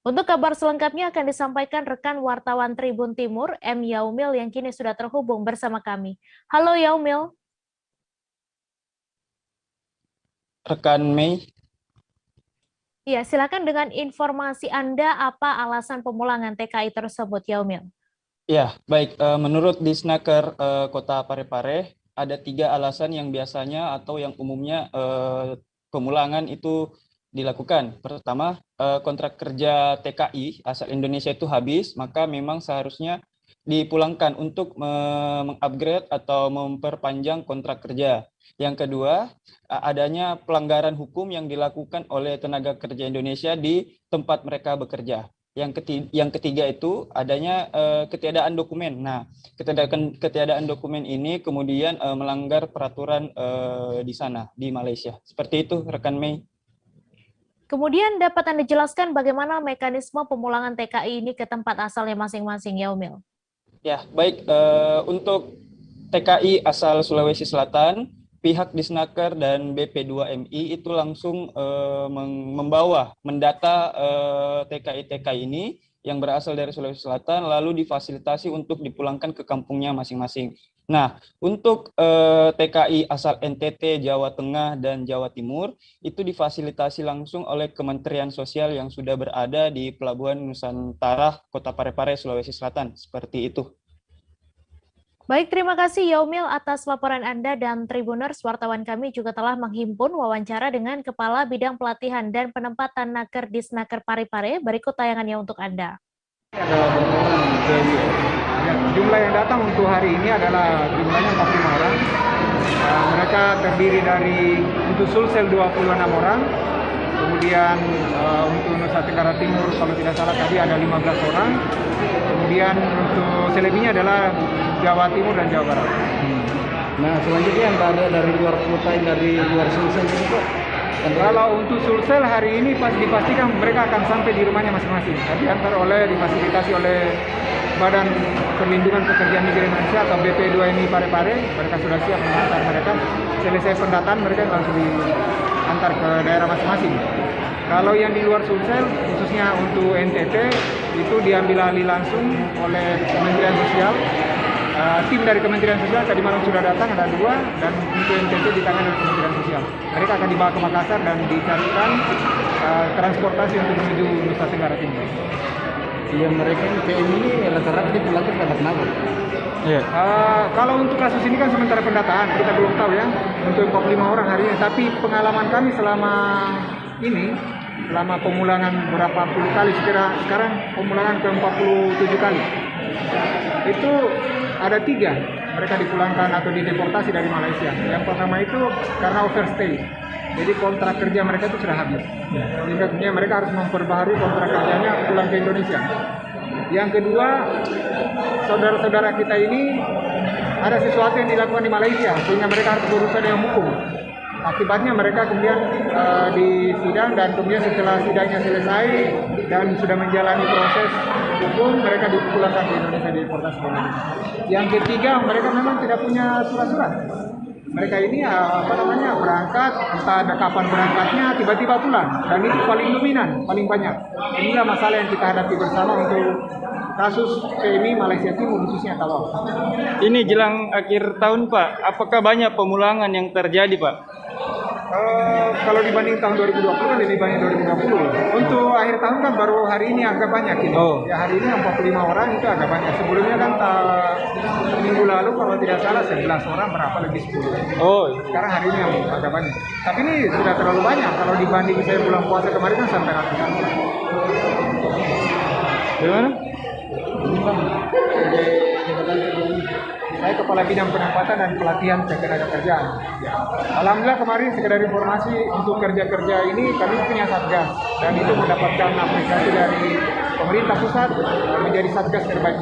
Untuk kabar selengkapnya akan disampaikan rekan wartawan Tribun Timur, M. Yaumil, yang kini sudah terhubung bersama kami. Halo Yaumil. Rekan Mei. Ya, silakan dengan informasi Anda, apa alasan pemulangan TKI tersebut, Yaumil? Ya, baik. Menurut Disnaker Kota Parepare, ada 3 alasan yang biasanya atau yang umumnya pemulangan itu dilakukan. Pertama, kontrak kerja TKI asal Indonesia itu habis, maka memang seharusnya dipulangkan untuk mengupgrade atau memperpanjang kontrak kerja. Yang kedua, adanya pelanggaran hukum yang dilakukan oleh tenaga kerja Indonesia di tempat mereka bekerja. Yang ketiga itu adanya ketiadaan dokumen. Nah, ketiadaan dokumen ini kemudian melanggar peraturan di sana, di Malaysia. Seperti itu, rekan Mei. Kemudian dapat Anda jelaskan bagaimana mekanisme pemulangan TKI ini ke tempat asalnya masing-masing, Yaumil? Ya, baik. Untuk TKI asal Sulawesi Selatan, pihak Disnaker dan BP2MI itu langsung mendata TKI-TKI ini yang berasal dari Sulawesi Selatan, lalu difasilitasi untuk dipulangkan ke kampungnya masing-masing. Nah, untuk TKI asal NTT, Jawa Tengah, dan Jawa Timur, itu difasilitasi langsung oleh Kementerian Sosial yang sudah berada di Pelabuhan Nusantara, Kota Parepare, Sulawesi Selatan. Seperti itu. Baik, terima kasih Yaumil atas laporan Anda, dan Tribuners, wartawan kami juga telah menghimpun wawancara dengan Kepala Bidang Pelatihan dan Penempatan Naker Disnaker Parepare. Berikut tayangannya untuk Anda. Adalah jumlah yang datang untuk hari ini adalah jumlahnya 45 orang. Mereka terdiri dari untuk Sulsel 26 orang, kemudian untuk Nusa Tenggara Timur kalau tidak salah tadi ada 15 orang, kemudian untuk selebihnya adalah Jawa Timur dan Jawa Barat. Nah, selanjutnya yang dari luar kota, dari luar Sulsel ini kok? Kalau untuk Sulsel hari ini dipastikan mereka akan sampai di rumahnya masing-masing. Diantar difasilitasi oleh Badan Perlindungan Pekerja Migran Indonesia atau BP2MI Parepare. Mereka sudah siap mengantar mereka. Selesai pendataan mereka langsung diantar ke daerah masing-masing. Kalau yang di luar Sulsel, khususnya untuk NTT, itu diambil alih langsung oleh Kementerian Sosial. Tim dari Kementerian Sosial tadi malam sudah datang, ada 2, dan untuk NTT ditangani oleh Kementerian Sosial. Mereka akan dibawa ke Makassar dan dicarikan transportasi untuk menuju Nusa Tenggara Timur. Yang mereka PM ini rata-rata dipulangkan karena kenapa? Iya. Kalau untuk kasus ini kan sementara pendataan, kita belum tahu ya untuk 45 orang hari ini. Tapi pengalaman kami selama pemulangan berapa puluh kali, sekarang pemulangan ke 47 kali. Itu ada 3 mereka dipulangkan atau dideportasi dari Malaysia. Yang pertama itu karena overstay, jadi kontrak kerja mereka itu sudah habis, sehingga mereka harus memperbaharui kontrak kerjanya pulang ke Indonesia. Yang kedua, saudara-saudara kita ini ada sesuatu yang dilakukan di Malaysia sehingga mereka harus berurusan dengan hukum. Akibatnya mereka kemudian disidang, dan kemudian setelah sidangnya selesai dan sudah menjalani proses hukum, mereka dipulangkan ke Indonesia, deportasi ke Indonesia. Yang ketiga, mereka memang tidak punya surat-surat. Mereka ini berangkat, entah ada kapan berangkatnya, tiba-tiba pulang, dan itu paling dominan, paling banyak. Inilah masalah yang kita hadapi bersama untuk kasus PMI Malaysia Timur, khususnya Tawau. Ini jelang akhir tahun, Pak. Apakah banyak pemulangan yang terjadi, Pak? Kalau dibanding tahun 2020 kan lebih banyak 2020. Untuk akhir tahun kan baru hari ini agak banyak ini. Ya hari ini 45 orang itu agak banyak. Sebelumnya kan minggu lalu kalau tidak salah 11 orang, berapa lebih 10. Sekarang hari ini yang agak banyak. Tapi ini sudah terlalu banyak. Kalau dibanding saya bulan puasa kemarin kan sampai ratusan orang. Gimana? Saya Kepala Bidang Penempatan dan Pelatihan Ketenagakerjaan. Alhamdulillah kemarin sekedar informasi untuk kerja-kerja ini kami punya satgas, dan itu mendapatkan apresiasi dari pemerintah pusat menjadi satgas terbaik.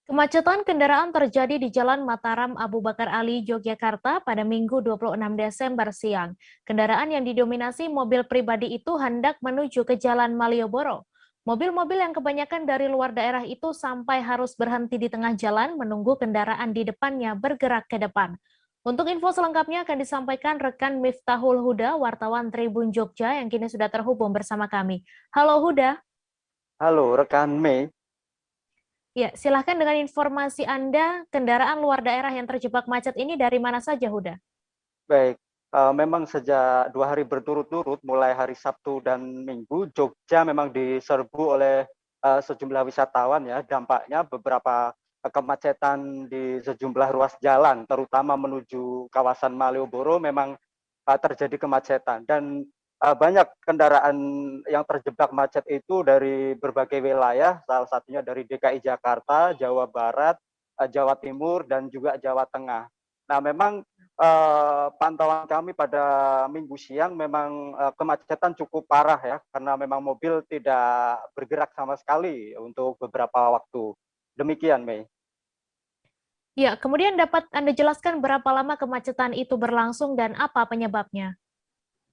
Kemacetan kendaraan terjadi di Jalan Mataram Abu Bakar Ali, Yogyakarta pada Minggu 26 Desember siang. Kendaraan yang didominasi mobil pribadi itu hendak menuju ke Jalan Malioboro. Mobil-mobil yang kebanyakan dari luar daerah itu sampai harus berhenti di tengah jalan menunggu kendaraan di depannya bergerak ke depan. Untuk info selengkapnya akan disampaikan rekan Miftahul Huda, wartawan Tribun Jogja yang kini sudah terhubung bersama kami. Halo Huda. Halo rekan Mei. Ya, silahkan dengan informasi Anda, kendaraan luar daerah yang terjebak macet ini dari mana saja, Huda? Baik. Memang sejak 2 hari berturut-turut, mulai hari Sabtu dan Minggu, Jogja memang diserbu oleh sejumlah wisatawan ya. Dampaknya beberapa kemacetan di sejumlah ruas jalan, terutama menuju kawasan Malioboro memang terjadi kemacetan. Dan banyak kendaraan yang terjebak macet itu dari berbagai wilayah, salah satunya dari DKI Jakarta, Jawa Barat, Jawa Timur, dan juga Jawa Tengah. Nah, memang pantauan kami pada Minggu siang memang kemacetan cukup parah ya, karena memang mobil tidak bergerak sama sekali untuk beberapa waktu. Demikian, Mei. Ya, kemudian dapat Anda jelaskan berapa lama kemacetan itu berlangsung dan apa penyebabnya?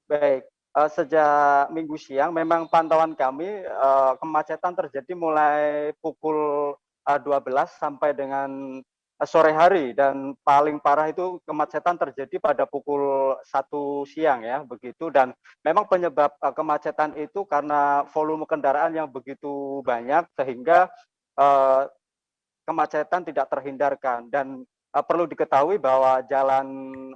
Baik, sejak Minggu siang memang pantauan kami kemacetan terjadi mulai pukul 12 sampai dengan sore hari, dan paling parah itu kemacetan terjadi pada pukul 1 siang ya, begitu. Dan memang penyebab kemacetan itu karena volume kendaraan yang begitu banyak sehingga kemacetan tidak terhindarkan. Dan perlu diketahui bahwa Jalan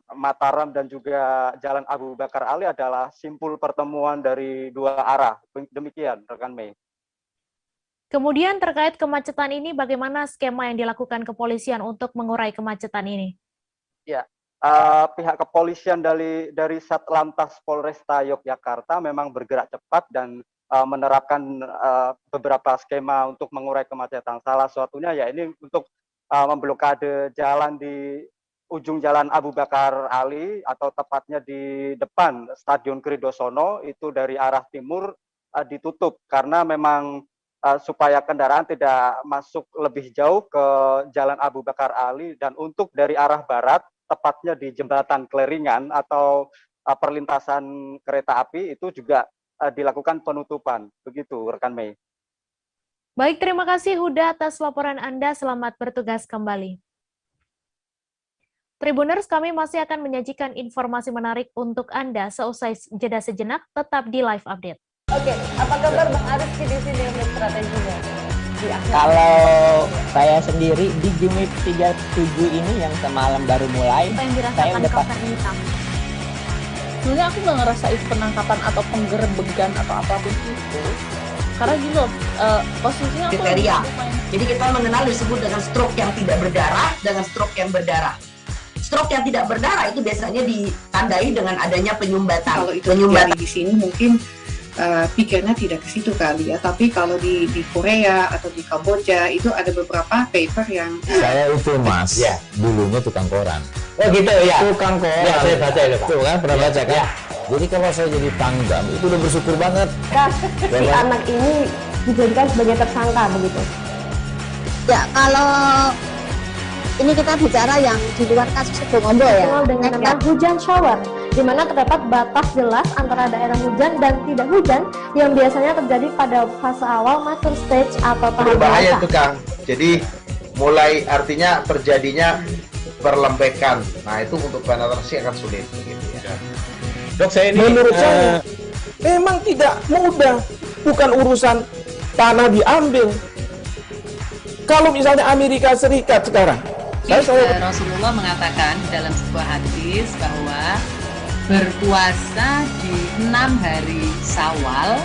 Mataram dan juga Jalan Abu Bakar Ali adalah simpul pertemuan dari 2 arah. Demikian rekan Mei. Kemudian terkait kemacetan ini, bagaimana skema yang dilakukan kepolisian untuk mengurai kemacetan ini? Ya, pihak kepolisian dari Satlantas Polresta Yogyakarta memang bergerak cepat dan menerapkan beberapa skema untuk mengurai kemacetan. Salah satunya ya ini untuk memblokade jalan di ujung jalan Abu Bakar Ali atau tepatnya di depan Stadion Kridosono itu dari arah timur ditutup karena memang supaya kendaraan tidak masuk lebih jauh ke jalan Abu Bakar Ali, dan untuk dari arah barat tepatnya di jembatan Kleringan atau perlintasan kereta api itu juga dilakukan penutupan. Begitu rekan Mei. Baik, terima kasih Huda atas laporan Anda. Selamat bertugas kembali. Tribuners, kami masih akan menyajikan informasi menarik untuk Anda seusai jeda sejenak. Tetap di Live Update. Oke, apa kabar Bang Ariski di sini untuk strateginya? Kalau saya sendiri di Jumit 37 ini yang semalam baru mulai, Apa yang saya dirasakan udah Kapten Hitam? Sebenarnya aku nggak ngerasain penangkapan atau penggerebegan atau apapun itu. Karena gini loh, posisinya aku Kriteria. Jadi kita mengenal disebut dengan stroke yang tidak berdarah dengan stroke yang berdarah. Stroke yang tidak berdarah itu biasanya ditandai dengan adanya penyumbatan. Kalau itu terjadi di sini mungkin pikirnya tidak ke situ kali ya, tapi kalau di Korea atau di Kamboja itu ada beberapa paper yang Saya itu Mas, ya, dulunya tukang koran. Oh gitu ya. Tukang koran. Ya, saya baca itu Pak. Tuh kan pernah baca kan? Ya. Jadi kalau saya jadi tanggam itu udah bersyukur banget. Si anak ini dijadikan sebagai tersangka begitu. Ya, kalau ini kita bicara yang di luar kasus Sebongombo ya. Dikenal dengan nama hujan shower, di mana terdapat batas jelas antara daerah hujan dan tidak hujan yang biasanya terjadi pada fase awal mature stage atau tahap Berbahaya dewasa. itu Kang. Jadi mulai artinya terjadinya perlembekan. Nah itu untuk penetrasi akan sulit. Gitu ya. Dok, saya ini Menurut saya memang tidak mudah, bukan urusan tanah diambil. Kalau misalnya Amerika Serikat sekarang, Rasulullah mengatakan dalam sebuah hadis bahwa berpuasa di 6 hari Syawal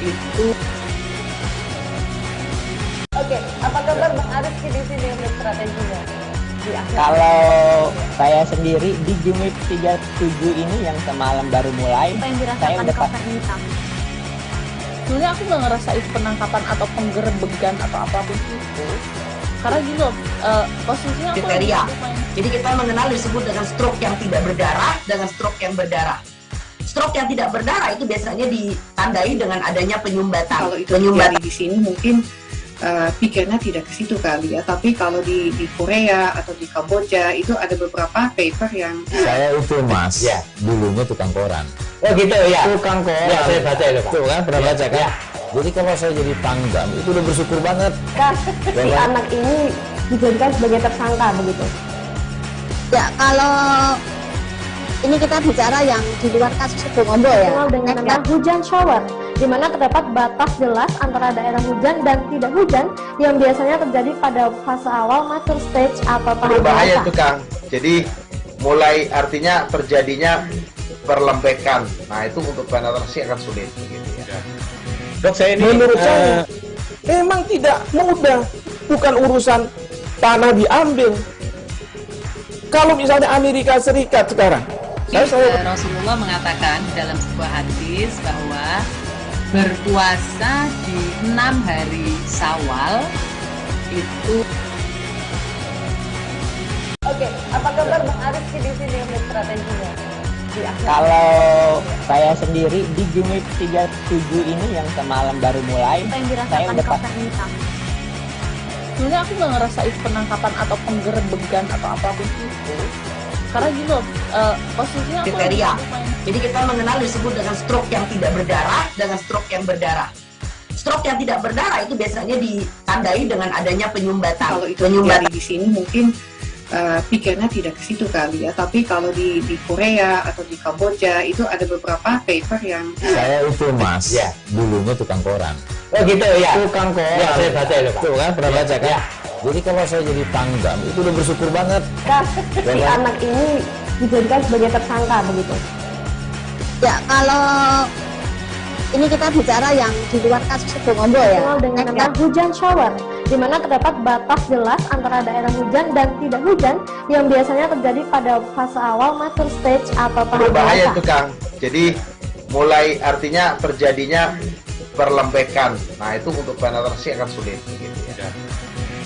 itu. Oke, apa kabar Bang Ariski di sini untuk strateginya? Kalau saya sendiri di Jumit 37 ini yang semalam baru mulai, Apa yang saya dirasakan udah Kapten Hitam? Sebenarnya aku nggak ngerasain penangkapan atau penggerebegan atau apapun itu. Karena gini loh, posisinya aku Kriteria. Jadi kita mengenal disebut dengan stroke yang tidak berdarah dengan stroke yang berdarah. Stroke yang tidak berdarah itu biasanya ditandai dengan adanya penyumbatan. kalau itu terjadi di sini mungkin pikirnya tidak ke situ kali ya, tapi kalau di Korea atau di Kamboja itu ada beberapa paper yang Saya itu Mas, Ya. dulunya tukang koran. Oh gitu ya. Tukang koran. Ya, saya baca itu Pak. Tuh kan pernah baca kan? Ya. Jadi kalau saya jadi tanggam itu udah bersyukur banget. Si anak ini dijadikan sebagai tersangka begitu. Ya, kalau ini kita bicara yang di luar kasus Sebongombo ya. Dikenal dengan nama hujan shower, di mana terdapat batas jelas antara daerah hujan dan tidak hujan yang biasanya terjadi pada fase awal mature stage atau tahap berbahaya dewasa. itu Kang. Jadi mulai artinya terjadinya perlembekan. Nah itu untuk penetrasi akan sulit. Gitu ya. Dok, saya ini menurut saya memang tidak mudah, bukan urusan tanah diambil. Kalau misalnya Amerika Serikat sekarang, Rasulullah mengatakan dalam sebuah hadis bahwa berpuasa di 6 hari Syawal itu. Oke, apa kabar Bang Ariski di sini untuk strateginya? Kalau saya sendiri di Jumit 37 ini yang semalam baru mulai, Apa yang saya dirasakan udah Kapten Hitam? Sebenarnya aku nggak ngerasain penangkapan atau penggerebegan atau apapun itu. Karena gini loh, posisinya aku Kriteria. Jadi kita mengenal disebut dengan stroke yang tidak berdarah dengan stroke yang berdarah. Stroke yang tidak berdarah itu biasanya ditandai dengan adanya penyumbatan. kalau itu terjadi di sini mungkin pikirnya tidak ke situ kali ya, tapi kalau di Korea atau di Kamboja itu ada beberapa paper yang Saya itu Mas, Ya. dulunya tukang koran. Oh gitu ya. Tukang koran. Ya, saya baca itu Pak. Tuh kan pernah baca kan? Ya. Jadi kalau saya jadi tanggam itu udah bersyukur banget. Si anak ini dijadikan sebagai tersangka begitu. Ya, kalau ini kita bicara yang di luar kasus Sebongombo ya. Dikenal dengan nama hujan shower, di mana terdapat batas jelas antara daerah hujan dan tidak hujan yang biasanya terjadi pada fase awal mature stage atau tahap Berbahaya dewasa. itu Kang. Jadi mulai artinya terjadinya perlembekan. Nah itu untuk penetrasi akan sulit. Gitu ya.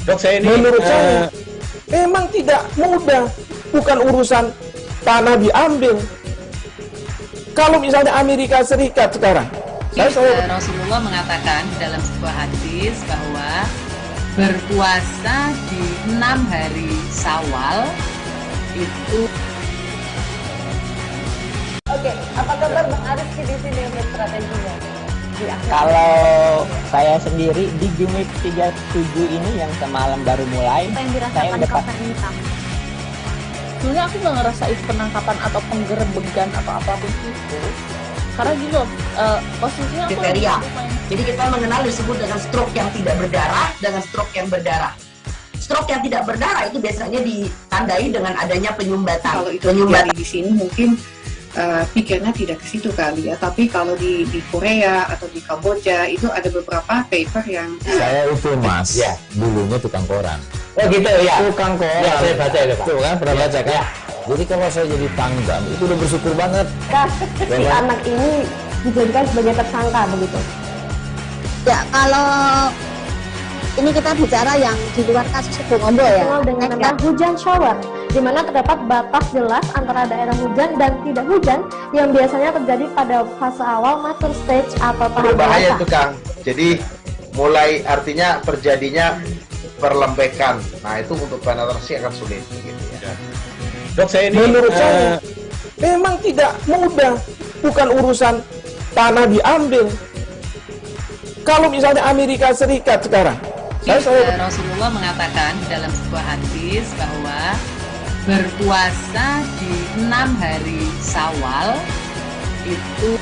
Dok, saya ini menurut saya memang tidak mudah, bukan urusan tanah diambil. Kalau misalnya Amerika Serikat sekarang, Rasulullah mengatakan dalam sebuah hadis bahwa berpuasa di 6 hari Syawal itu. Oke, apa kabar Bang Aris di sini untuk strateginya? Kalau saya sendiri di Jumit 37 ini yang semalam baru mulai, Apa yang saya dirasakan udah Kakak ini, Kang? Sebenarnya aku nggak ngerasain penangkapan atau penggerebegan atau apapun itu. Karena gini loh, posisinya aku Kriteria. Jadi kita mengenal disebut dengan stroke yang tidak berdarah dengan stroke yang berdarah. Stroke yang tidak berdarah itu biasanya ditandai dengan adanya penyumbatan. Kalau itu terjadi di sini mungkin pikirnya tidak ke situ kali ya, tapi kalau di Korea atau di Kamboja itu ada beberapa paper yang Saya itu Mas, dulunya tukang koran. Oh gitu ya. Tukang koran. Ya, saya baca itu Pak. Tuh kan pernah baca kan? Jadi kalau saya jadi pangdam itu udah bersyukur banget. Si anak ini dijadikan sebagai tersangka begitu. Ya, kalau ini kita bicara yang di luar kasus Bongombo ya. Dikenal dengan nama hujan shower, di mana terdapat batas jelas antara daerah hujan dan tidak hujan yang biasanya terjadi pada fase awal mature stage atau tahap Berbahaya dewasa. itu Kang. Jadi mulai artinya terjadinya perlembekan. Nah itu untuk penetrasi akan sulit. Gitu ya. Dok, saya ini menurut saya memang tidak mudah, bukan urusan tanah diambil. Kalau misalnya Amerika Serikat sekarang, Rasulullah mengatakan dalam sebuah hadis bahwa berpuasa di 6 hari Syawal itu.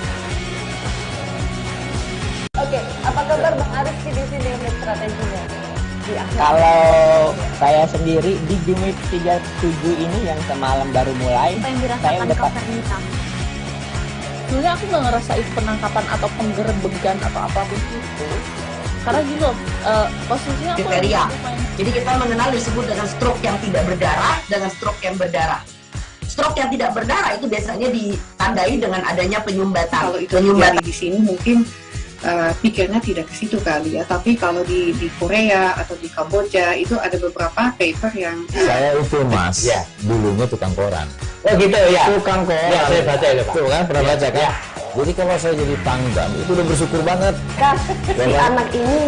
Oke, apa kabar Bang Aris di sini untuk strateginya? Kalau saya sendiri di Jumit 37 ini yang semalam baru mulai, Apa yang saya dirasakan udah Kakak ini, Kang? Sebenarnya aku nggak ngerasain penangkapan atau penggerebegan atau apapun itu. Karena gini loh, posisinya aku Kriteria. Jadi kita mengenal disebut dengan stroke yang tidak berdarah dengan stroke yang berdarah. Stroke yang tidak berdarah itu biasanya ditandai dengan adanya penyumbatan. kalau itu terjadi di sini mungkin pikirnya tidak ke situ kali ya, tapi kalau di Korea atau di Kamboja itu ada beberapa paper yang Saya itu Mas, dulunya tukang koran. Oh gitu ya. Tukang koran. Ya, saya baca itu Pak. Tuh kan pernah baca kan? Jadi kalau saya jadi pangdam itu udah bersyukur banget. Si anak ini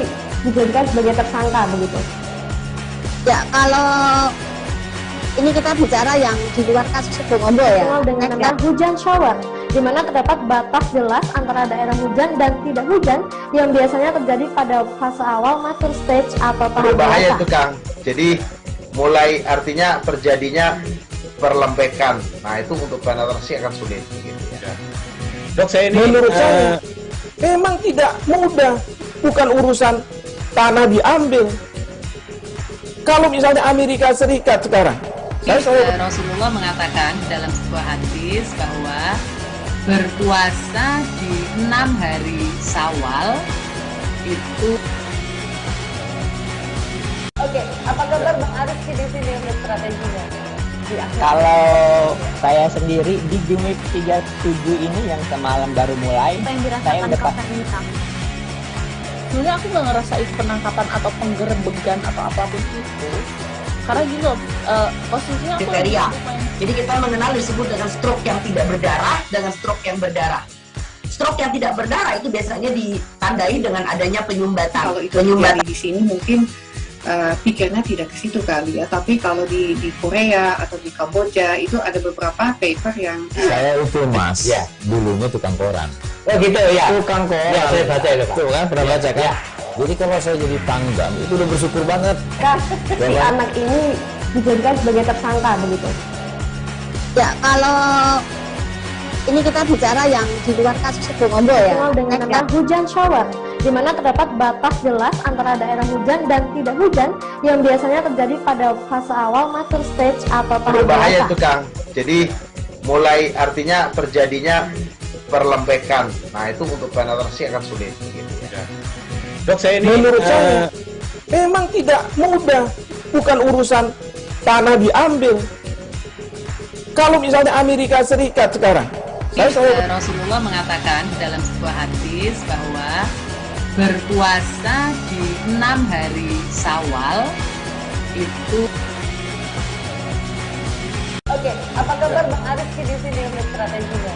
dijadikan sebagai tersangka begitu. Ya, kalau ini kita bicara yang di luar kasus Bongombo ya. Dikenal dengan nama hujan shower, di mana terdapat batas jelas antara daerah hujan dan tidak hujan yang biasanya terjadi pada fase awal mature stage atau tahap Berbahaya dewasa. itu Kang. Jadi mulai artinya terjadinya perlembekan. Nah itu untuk penetrasi akan sulit. Gitu ya. Dok, saya ini menurut saya memang tidak mudah, bukan urusan tanah diambil. Kalau misalnya Amerika Serikat sekarang, Rasulullah mengatakan dalam sebuah hadis bahwa berpuasa di 6 hari Syawal itu. Oke, apa kabar Bang Aris di sini untuk strateginya? Kalau saya sendiri di Jumit 37 ini yang semalam baru mulai, Apa yang saya dirasakan udah Kakak ini, Kang? Sebenarnya aku nggak ngerasain penangkapan atau penggerebegan atau apapun itu. Karena gini loh, posisinya aku Kriteria. Jadi kita mengenal disebut dengan stroke yang tidak berdarah dengan stroke yang berdarah. Stroke yang tidak berdarah itu biasanya ditandai dengan adanya penyumbatan. kalau itu terjadi di sini mungkin pikirnya tidak ke situ kali ya, tapi kalau di Korea atau di Kamboja itu ada beberapa paper yang Saya itu Mas, dulunya tukang koran. Oh gitu ya. Tukang koran. Ya, saya baca itu Pak. Tuh kan pernah baca kan? Jadi kalau saya jadi pangdam itu udah bersyukur banget. Si anak ini dijadikan sebagai tersangka begitu. Ya, kalau ini kita bicara yang di luar kasus Bongombo ya. Dikenal dengan nama hujan shower, di mana terdapat batas jelas antara daerah hujan dan tidak hujan yang biasanya terjadi pada fase awal mature stage atau tahap Berbahaya dewasa. itu Kang. Jadi mulai artinya terjadinya perlembekan. Nah itu untuk penetrasi akan sulit. Gitu ya. Dok, saya ini menurut saya memang tidak mudah, bukan urusan tanah diambil. Kalau misalnya Amerika Serikat sekarang, Rasulullah mengatakan dalam sebuah hadis bahwa berpuasa di 6 hari Syawal itu. Oke, apa kabar Bang Arifki di sini untuk strateginya?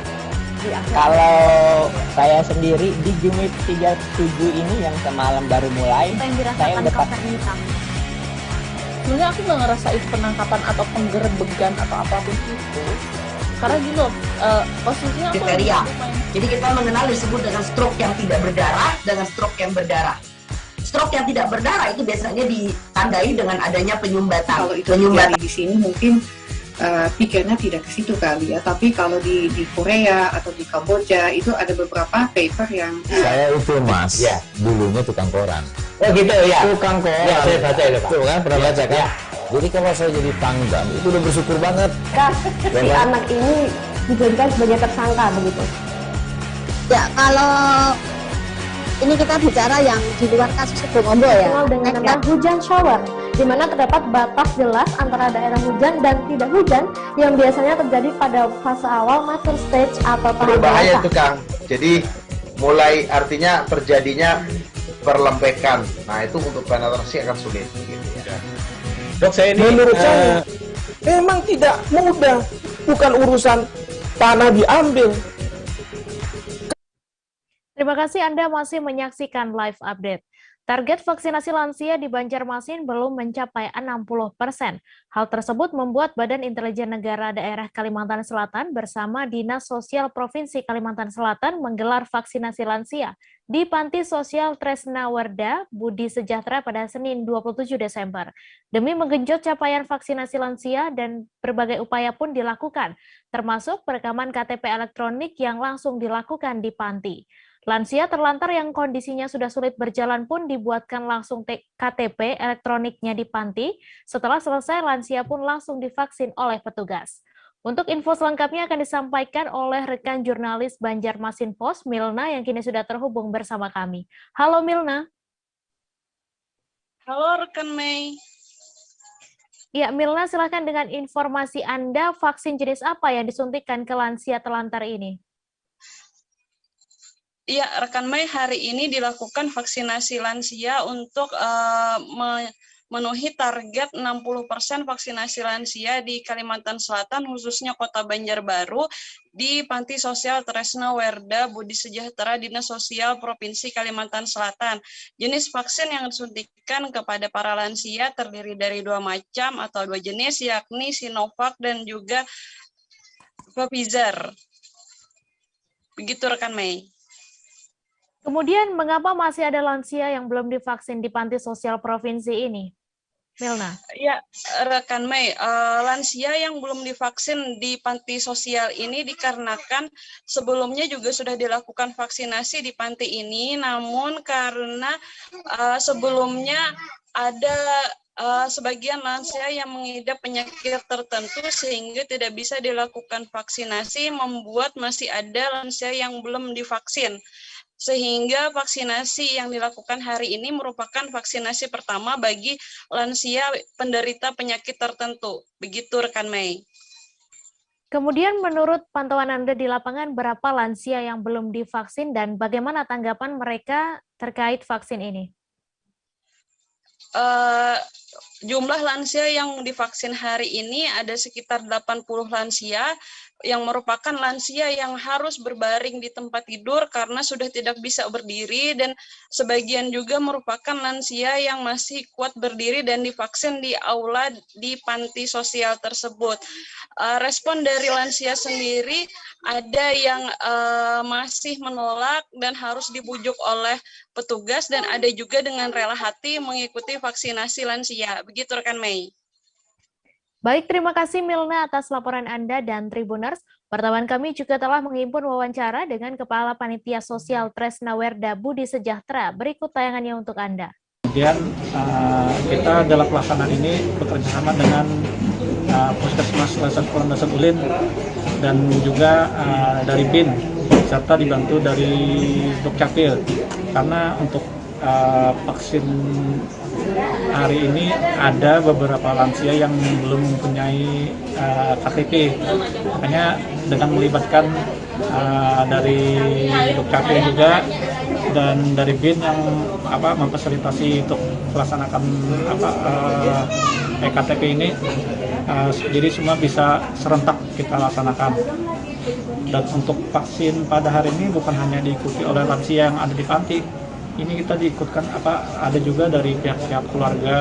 Kalau saya sendiri di Jumit 37 ini yang semalam baru mulai, saya udah pasti. Sebenarnya aku nggak ngerasain penangkapan atau penggerebegan atau apapun itu. Karena gini loh, posisinya aku kriteria. Jadi kita mengenal disebut dengan stroke yang tidak berdarah dengan stroke yang berdarah. Stroke yang tidak berdarah itu biasanya ditandai dengan adanya penyumbatan. Kalau itu terjadi di sini mungkin pikirnya tidak ke situ kali ya. Tapi kalau di Korea atau di Kamboja itu ada beberapa paper yang saya itu Mas, ya, dulunya tukang koran. Oh gitu ya. Tukang koran. Ya, saya baca itu Pak. Tuh kan pernah baca kan? Ya. Jadi kalau saya jadi pangdam itu udah bersyukur banget. Si anak ini dijadikan sebagai tersangka begitu. Ya, kalau ini kita bicara yang di luar kasus Sebongombo ya. Dengan nama hujan shower, di mana terdapat batas jelas antara daerah hujan dan tidak hujan yang biasanya terjadi pada fase awal mature stage atau tahap berbahaya dewasa. itu Kang. Jadi mulai artinya terjadinya perlembekan. Nah itu untuk penetrasi akan sulit. Gitu ya. Dok, saya ini menurut saya memang tidak mudah, bukan urusan tanah diambil. Terima kasih Anda masih menyaksikan live update. Target vaksinasi lansia di Banjarmasin belum mencapai 60%. Hal tersebut membuat Badan Intelijen Negara Daerah Kalimantan Selatan bersama Dinas Sosial Provinsi Kalimantan Selatan menggelar vaksinasi lansia di Panti Sosial Tresna Werda Budi Sejahtera pada Senin 27 Desember. Demi menggenjot capaian vaksinasi lansia dan berbagai upaya pun dilakukan, termasuk perekaman KTP elektronik yang langsung dilakukan di panti. Lansia terlantar yang kondisinya sudah sulit berjalan pun dibuatkan langsung KTP elektroniknya di panti. Setelah selesai, lansia pun langsung divaksin oleh petugas. Untuk info selengkapnya akan disampaikan oleh rekan jurnalis Banjarmasin Post, Milna, yang kini sudah terhubung bersama kami. Halo Milna. Halo rekan Mei. Ya, Milna, silakan dengan informasi Anda, vaksin jenis apa yang disuntikan ke lansia terlantar ini? Iya, rekan Mei, hari ini dilakukan vaksinasi lansia untuk memenuhi target 60% vaksinasi lansia di Kalimantan Selatan, khususnya Kota Banjarbaru, di Panti Sosial Tresna Werda Budi Sejahtera Dinas Sosial Provinsi Kalimantan Selatan. Jenis vaksin yang disuntikan kepada para lansia terdiri dari 2 macam atau 2 jenis, yakni Sinovac dan juga Pfizer. Begitu rekan Mei. Kemudian, mengapa masih ada lansia yang belum divaksin di Panti Sosial Provinsi ini? Milna. Ya, rekan Mei, lansia yang belum divaksin di panti sosial ini dikarenakan sebelumnya juga sudah dilakukan vaksinasi di panti ini, namun karena sebelumnya ada sebagian lansia yang mengidap penyakit tertentu sehingga tidak bisa dilakukan vaksinasi, membuat masih ada lansia yang belum divaksin. Sehingga vaksinasi yang dilakukan hari ini merupakan vaksinasi pertama bagi lansia penderita penyakit tertentu. Begitu rekan Mei. Kemudian menurut pantauan Anda di lapangan, berapa lansia yang belum divaksin dan bagaimana tanggapan mereka terkait vaksin ini? Jumlah lansia yang divaksin hari ini ada sekitar 80 lansia yang merupakan lansia yang harus berbaring di tempat tidur karena sudah tidak bisa berdiri, dan sebagian juga merupakan lansia yang masih kuat berdiri dan divaksin di aula di panti sosial tersebut. Respon dari lansia sendiri ada yang masih menolak dan harus dibujuk oleh petugas, dan ada juga dengan rela hati mengikuti vaksinasi lansia. Begitu rekan Mei. Baik, terima kasih Milna atas laporan Anda dan Tribuners. Wartawan kami juga telah menghimpun wawancara dengan Kepala Panitia Sosial Tresna Werda Budi Sejahtera. Berikut tayangannya untuk Anda. Kemudian kita dalam pelaksanaan ini bekerja sama dengan Puskesmas Landasan Ulin dan juga dari BIN, serta dibantu dari Dukcapil. Karena untuk vaksin hari ini ada beberapa lansia yang belum mempunyai KTP, makanya dengan melibatkan dari Dukcapil juga dan dari BIN yang memfasilitasi untuk melaksanakan eKTP ini, jadi semua bisa serentak kita laksanakan. Dan untuk vaksin pada hari ini bukan hanya diikuti oleh lansia yang ada di panti, ini kita diikutkan ada juga dari pihak-pihak keluarga,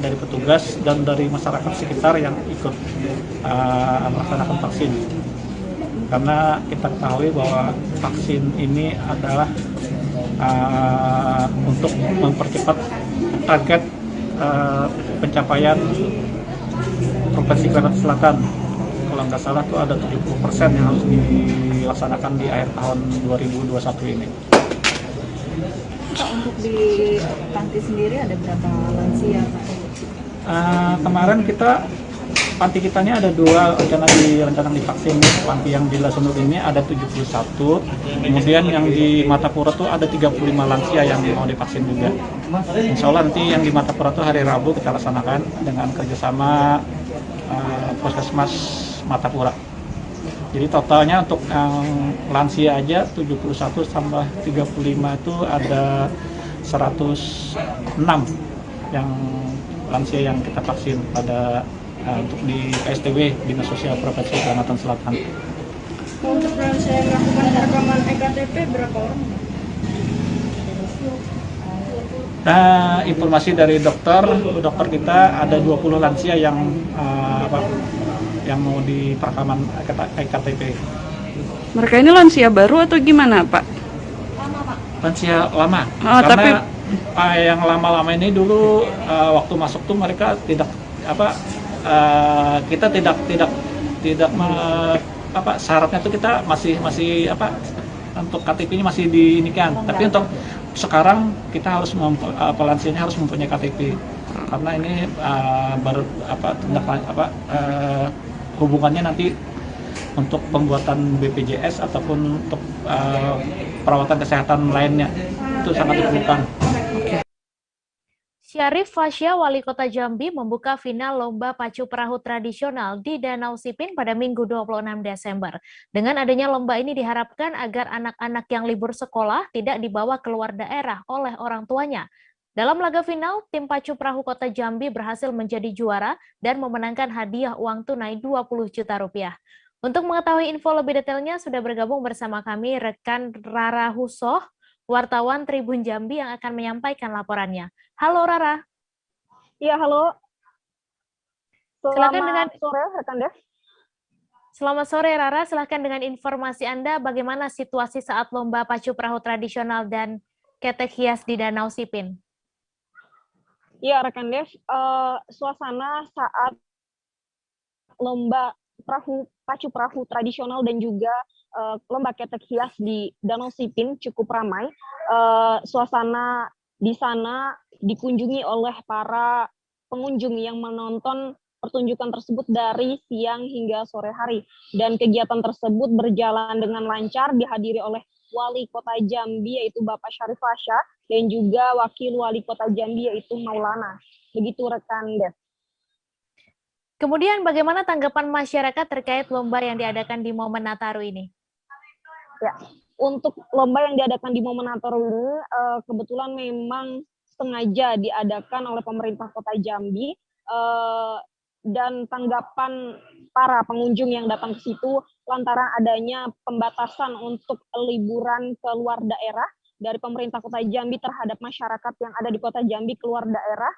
dari petugas dan dari masyarakat sekitar yang ikut melaksanakan vaksin. Karena kita ketahui bahwa vaksin ini adalah untuk mempercepat target pencapaian Provinsi Kalimantan Selatan. Kalau nggak salah tuh ada 70% yang harus dilaksanakan di akhir tahun 2021 ini. Untuk di panti sendiri ada berapa lansia, Pak? Kemarin panti kitanya ada 2 rencana divaksin. Panti yang di Lasunut ini ada 71, kemudian yang di Martapura tuh ada 35 lansia yang mau divaksin juga. Insya Allah nanti yang di Martapura tuh hari Rabu kita laksanakan dengan kerjasama Puskesmas Martapura. Jadi totalnya untuk lansia aja 71 tambah 35 itu ada 106 yang lansia yang kita vaksin pada untuk di PSTW Dinas Sosial Provinsi Kalimantan Selatan. Untuk lansia yang melakukan rekaman eKTP berapa orang? Informasi dari dokter kita ada 20 lansia yang mau di perekaman eKTP. Mereka ini lansia baru atau gimana, Pak? Lansia lama. Karena yang lama-lama ini dulu waktu masuk tuh mereka tidak kita tidak syaratnya tuh kita masih untuk KTP-nya masih diinikan. Tapi untuk sekarang kita harus lansianya harus mempunyai KTP. Karena ini hubungannya nanti untuk pembuatan BPJS ataupun untuk perawatan kesehatan lainnya itu sangat diperlukan. Syarif Fasya, Wali Kota Jambi, membuka final Lomba Pacu Perahu Tradisional di Danau Sipin pada Minggu 26 Desember. Dengan adanya lomba ini diharapkan agar anak-anak yang libur sekolah tidak dibawa keluar daerah oleh orang tuanya. Dalam laga final, tim Pacu Perahu Kota Jambi berhasil menjadi juara dan memenangkan hadiah uang tunai 20 juta rupiah. Untuk mengetahui info lebih detailnya, sudah bergabung bersama kami rekan Rara Husoh, wartawan Tribun Jambi yang akan menyampaikan laporannya. Halo Rara. Iya, halo. Silakan dengan sore, rekan Dev. Selamat sore Rara, silakan dengan informasi Anda bagaimana situasi saat lomba pacu perahu tradisional dan ketek hias di Danau Sipin. Iya, rekan Dev, suasana saat lomba pacu perahu tradisional dan juga lomba ketek hias di Danau Sipin cukup ramai. Suasana di sana dikunjungi oleh para pengunjung yang menonton pertunjukan tersebut dari siang hingga sore hari. Dan kegiatan tersebut berjalan dengan lancar, dihadiri oleh Wali Kota Jambi yaitu Bapak Syarif Fasya dan juga Wakil Wali Kota Jambi yaitu Maulana. Begitu rekan Dev. Kemudian bagaimana tanggapan masyarakat terkait lomba yang diadakan di momen Nataru ini? Ya, untuk lomba yang diadakan di momen Nataru ini kebetulan memang sengaja diadakan oleh pemerintah Kota Jambi dan tanggapan para pengunjung yang datang ke situ lantaran adanya pembatasan untuk liburan ke luar daerah dari pemerintah Kota Jambi terhadap masyarakat yang ada di Kota Jambi keluar daerah,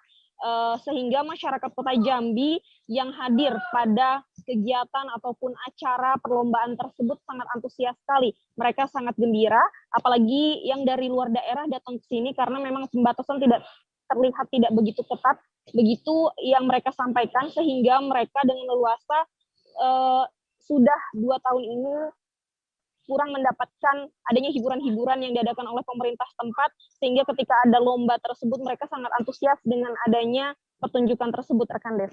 sehingga masyarakat Kota Jambi yang hadir pada kegiatan ataupun acara perlombaan tersebut sangat antusias sekali. Mereka sangat gembira, apalagi yang dari luar daerah datang ke sini karena memang pembatasan tidak terlihat tidak begitu ketat, begitu yang mereka sampaikan, sehingga mereka dengan leluasa sudah 2 tahun ini kurang mendapatkan adanya hiburan-hiburan yang diadakan oleh pemerintah setempat, sehingga ketika ada lomba tersebut mereka sangat antusias dengan adanya pertunjukan tersebut, rekan Dev.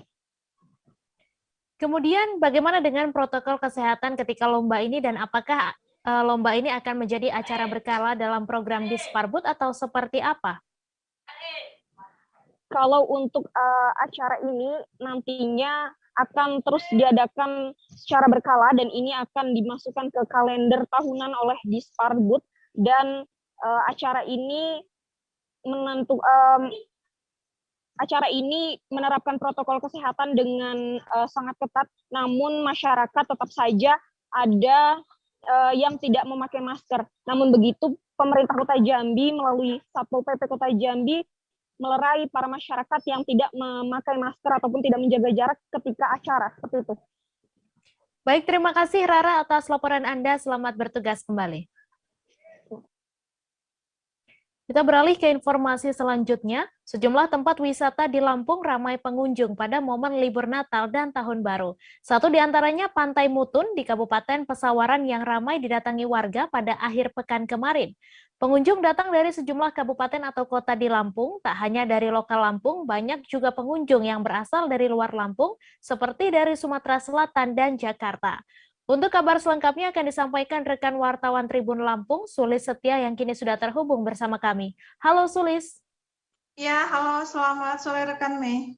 Kemudian bagaimana dengan protokol kesehatan ketika lomba ini dan apakah lomba ini akan menjadi acara berkala dalam program Disparbud atau seperti apa? Kalau untuk acara ini nantinya akan terus diadakan secara berkala dan ini akan dimasukkan ke kalender tahunan oleh Disparbud dan acara ini menerapkan protokol kesehatan dengan sangat ketat, namun masyarakat tetap saja ada yang tidak memakai masker. Namun begitu, pemerintah Kota Jambi melalui Satpol PP Kota Jambi melerai para masyarakat yang tidak memakai masker ataupun tidak menjaga jarak ketika acara, seperti itu. Baik, terima kasih Rara atas laporan Anda. Selamat bertugas kembali. Kita beralih ke informasi selanjutnya. Sejumlah tempat wisata di Lampung ramai pengunjung pada momen libur Natal dan Tahun Baru. Satu di antaranya Pantai Mutun di Kabupaten Pesawaran yang ramai didatangi warga pada akhir pekan kemarin. Pengunjung datang dari sejumlah kabupaten atau kota di Lampung, tak hanya dari lokal Lampung, banyak juga pengunjung yang berasal dari luar Lampung, seperti dari Sumatera Selatan dan Jakarta. Untuk kabar selengkapnya akan disampaikan rekan wartawan Tribun Lampung, Sulis Setia yang kini sudah terhubung bersama kami. Halo Sulis. Ya, halo, selamat sore rekan Mei.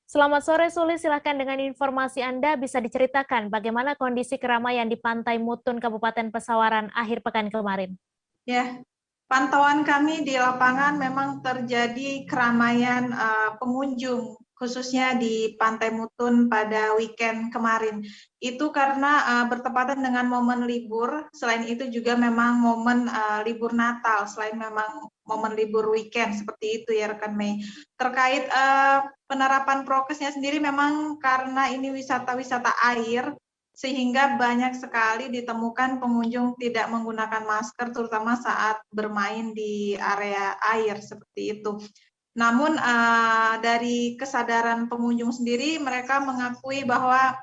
Selamat sore Sulis, silahkan dengan informasi Anda bisa diceritakan bagaimana kondisi keramaian di Pantai Mutun Kabupaten Pesawaran akhir pekan kemarin. Ya, pantauan kami di lapangan memang terjadi keramaian pengunjung, khususnya di Pantai Mutun pada weekend kemarin. Itu karena bertepatan dengan momen libur, selain itu juga memang momen libur Natal, selain memang momen libur weekend, seperti itu ya rekan Mei. Terkait penerapan prokesnya sendiri memang karena ini wisata-wisata air, sehingga banyak sekali ditemukan pengunjung tidak menggunakan masker, terutama saat bermain di area air, seperti itu. Namun dari kesadaran pengunjung sendiri, mereka mengakui bahwa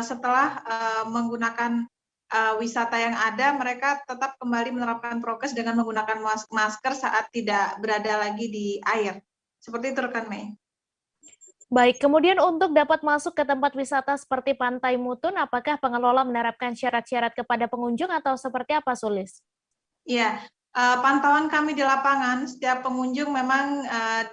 setelah menggunakan wisata yang ada, mereka tetap kembali menerapkan prokes dengan menggunakan masker saat tidak berada lagi di air. Seperti itu rekan Mei. Baik, kemudian untuk dapat masuk ke tempat wisata seperti Pantai Mutun, apakah pengelola menerapkan syarat-syarat kepada pengunjung atau seperti apa, Sulis? Iya. Pantauan kami di lapangan, setiap pengunjung memang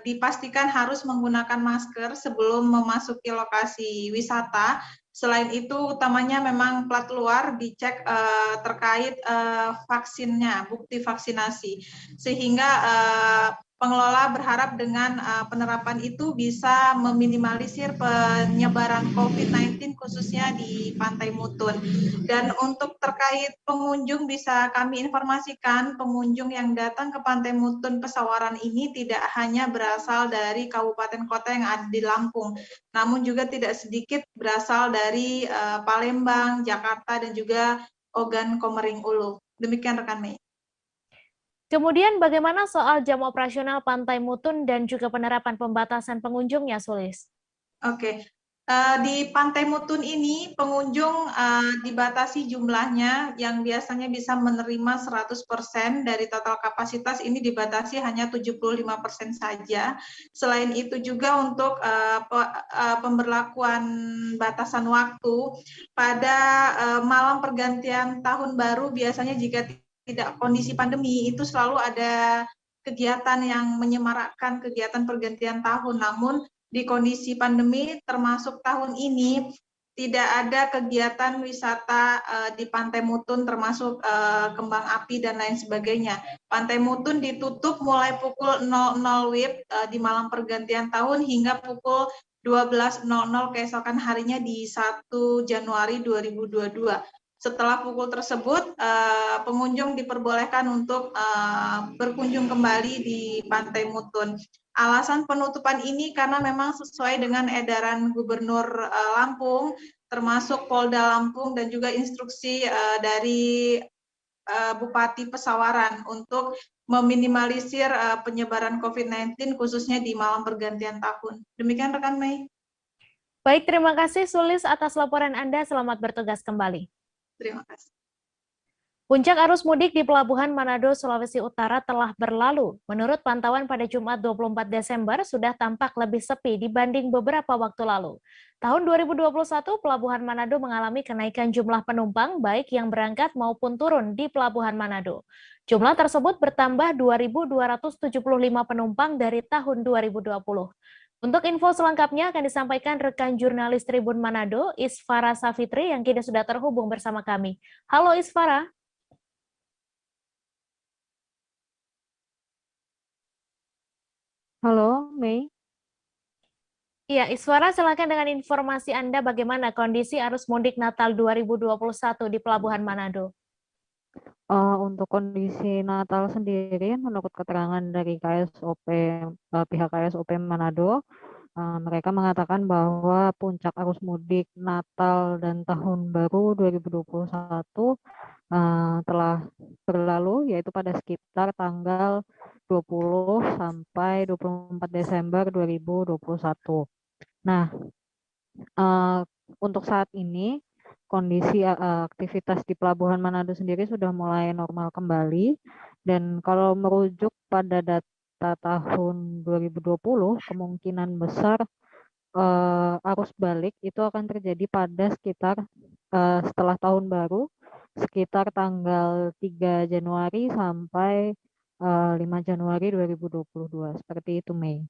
dipastikan harus menggunakan masker sebelum memasuki lokasi wisata. Selain itu, utamanya memang plat luar dicek terkait vaksinnya, bukti vaksinasi. Sehingga pengelola berharap dengan penerapan itu bisa meminimalisir penyebaran COVID-19 khususnya di Pantai Mutun. Dan untuk terkait pengunjung bisa kami informasikan, pengunjung yang datang ke Pantai Mutun Pesawaran ini tidak hanya berasal dari kabupaten kota yang ada di Lampung, namun juga tidak sedikit berasal dari Palembang, Jakarta, dan juga Ogan Komering Ulu. Demikian rekan Mei. Kemudian bagaimana soal jam operasional Pantai Mutun dan juga penerapan pembatasan pengunjungnya, Sulis? Oke. Di Pantai Mutun ini pengunjung dibatasi jumlahnya, yang biasanya bisa menerima 100% dari total kapasitas ini dibatasi hanya 75% saja. Selain itu juga untuk pemberlakuan batasan waktu pada malam pergantian tahun baru, biasanya jika tidak kondisi pandemi itu selalu ada kegiatan yang menyemarakkan kegiatan pergantian tahun. Namun di kondisi pandemi termasuk tahun ini tidak ada kegiatan wisata di Pantai Mutun termasuk kembang api dan lain sebagainya. Pantai Mutun ditutup mulai pukul 00 WIB di malam pergantian tahun hingga pukul 12.00 keesokan harinya di 1 Januari 2022. Setelah pukul tersebut, pengunjung diperbolehkan untuk berkunjung kembali di Pantai Mutun. Alasan penutupan ini karena memang sesuai dengan edaran Gubernur Lampung, termasuk Polda Lampung dan juga instruksi dari Bupati Pesawaran untuk meminimalisir penyebaran COVID-19 khususnya di malam pergantian tahun. Demikian rekan Mei. Baik, terima kasih Sulis atas laporan Anda. Selamat bertugas kembali. Terima kasih. Puncak arus mudik di Pelabuhan Manado, Sulawesi Utara telah berlalu. Menurut pantauan pada Jumat 24 Desember, sudah tampak lebih sepi dibanding beberapa waktu lalu. Tahun 2021, Pelabuhan Manado mengalami kenaikan jumlah penumpang, baik yang berangkat maupun turun di Pelabuhan Manado. Jumlah tersebut bertambah 2.275 penumpang dari tahun 2020. Untuk info selengkapnya akan disampaikan rekan jurnalis Tribun Manado, Isfara Safitri, yang kini sudah terhubung bersama kami. Halo Isfara. Halo, Mei. Iya, Iswara, silakan dengan informasi Anda bagaimana kondisi arus mudik Natal 2021 di Pelabuhan Manado. Untuk kondisi Natal sendiri, menurut keterangan dari KSOP, pihak KSOP Manado, mereka mengatakan bahwa puncak arus mudik Natal dan Tahun Baru 2021 telah berlalu, yaitu pada sekitar tanggal 20 sampai 24 Desember 2021. Nah, untuk saat ini kondisi aktivitas di Pelabuhan Manado sendiri sudah mulai normal kembali, dan kalau merujuk pada data tahun 2020, kemungkinan besar arus balik itu akan terjadi pada sekitar setelah tahun baru, sekitar tanggal 3 Januari sampai 5 Januari 2022. Seperti itu, Mei.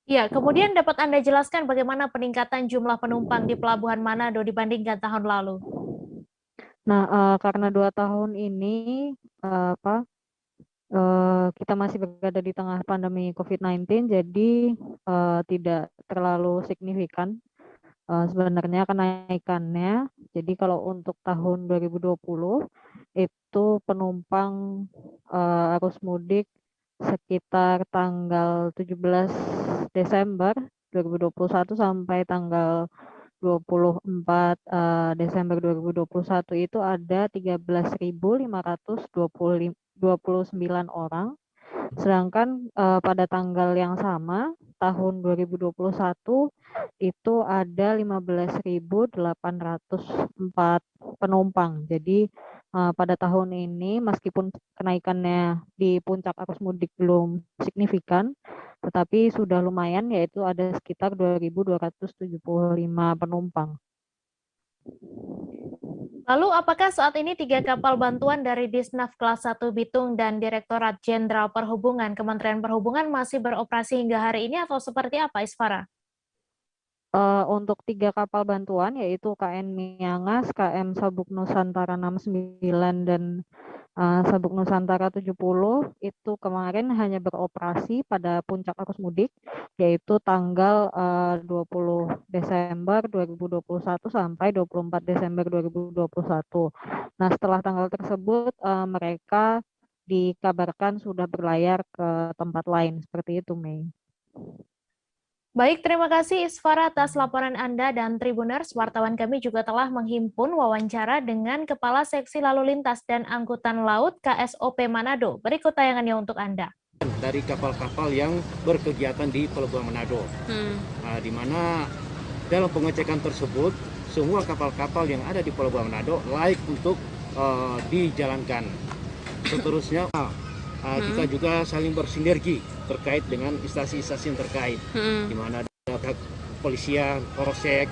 Ya, kemudian dapat Anda jelaskan bagaimana peningkatan jumlah penumpang di Pelabuhan Manado dibandingkan tahun lalu? Nah, karena 2 tahun ini kita masih berada di tengah pandemi COVID-19, jadi tidak terlalu signifikan sebenarnya kenaikannya. Jadi kalau untuk tahun 2020 itu penumpang arus mudik sekitar tanggal 17 Desember 2021 sampai tanggal 24 Desember 2021 itu ada 13.529 orang. Sedangkan pada tanggal yang sama tahun 2021 itu ada 15.804 penumpang. Jadi pada tahun ini meskipun kenaikannya di puncak arus mudik belum signifikan, tetapi sudah lumayan, yaitu ada sekitar 2.275 penumpang. Lalu apakah saat ini 3 kapal bantuan dari Disnaf Kelas 1 Bitung dan Direktorat Jenderal Perhubungan Kementerian Perhubungan masih beroperasi hingga hari ini atau seperti apa, Isfara? Untuk 3 kapal bantuan yaitu KN Miangas, KM Sabuk Nusantara 69 dan Sabuk Nusantara 70 itu kemarin hanya beroperasi pada puncak arus mudik, yaitu tanggal 20 Desember 2021 sampai 24 Desember 2021. Nah, setelah tanggal tersebut mereka dikabarkan sudah berlayar ke tempat lain. Seperti itu, Mei. Baik, terima kasih Isfara atas laporan Anda, dan Tribuners, wartawan kami juga telah menghimpun wawancara dengan Kepala Seksi Lalu Lintas dan Angkutan Laut KSOP Manado. Berikut tayangannya untuk Anda. Dari kapal-kapal yang berkegiatan di Pelabuhan Manado, di mana dalam pengecekan tersebut, semua kapal-kapal yang ada di Pelabuhan Manado layak untuk dijalankan. Seterusnya, kita juga saling bersinergi terkait dengan instansi-instansi yang terkait, di mana ada kepolisian, Polsek,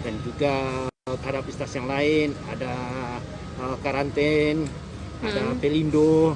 dan juga terhadap instansi yang lain, ada karantin, ada Pelindo.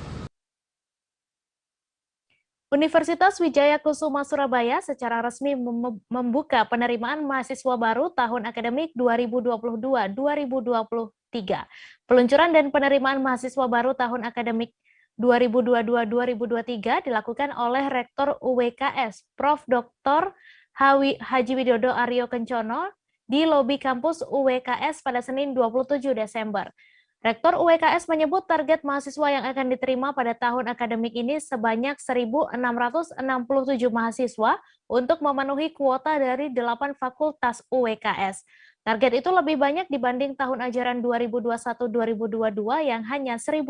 Universitas Wijaya Kusuma Surabaya secara resmi membuka penerimaan mahasiswa baru tahun akademik 2022-2023. Peluncuran dan penerimaan mahasiswa baru tahun akademik 2022-2023 dilakukan oleh Rektor UWKS, Prof. Dr. Haji Widodo Aryo Kencono di lobi kampus UWKS pada Senin 27 Desember. Rektor UWKS menyebut target mahasiswa yang akan diterima pada tahun akademik ini sebanyak 1.667 mahasiswa untuk memenuhi kuota dari 8 fakultas UWKS. Target itu lebih banyak dibanding tahun ajaran 2021-2022 yang hanya 1.200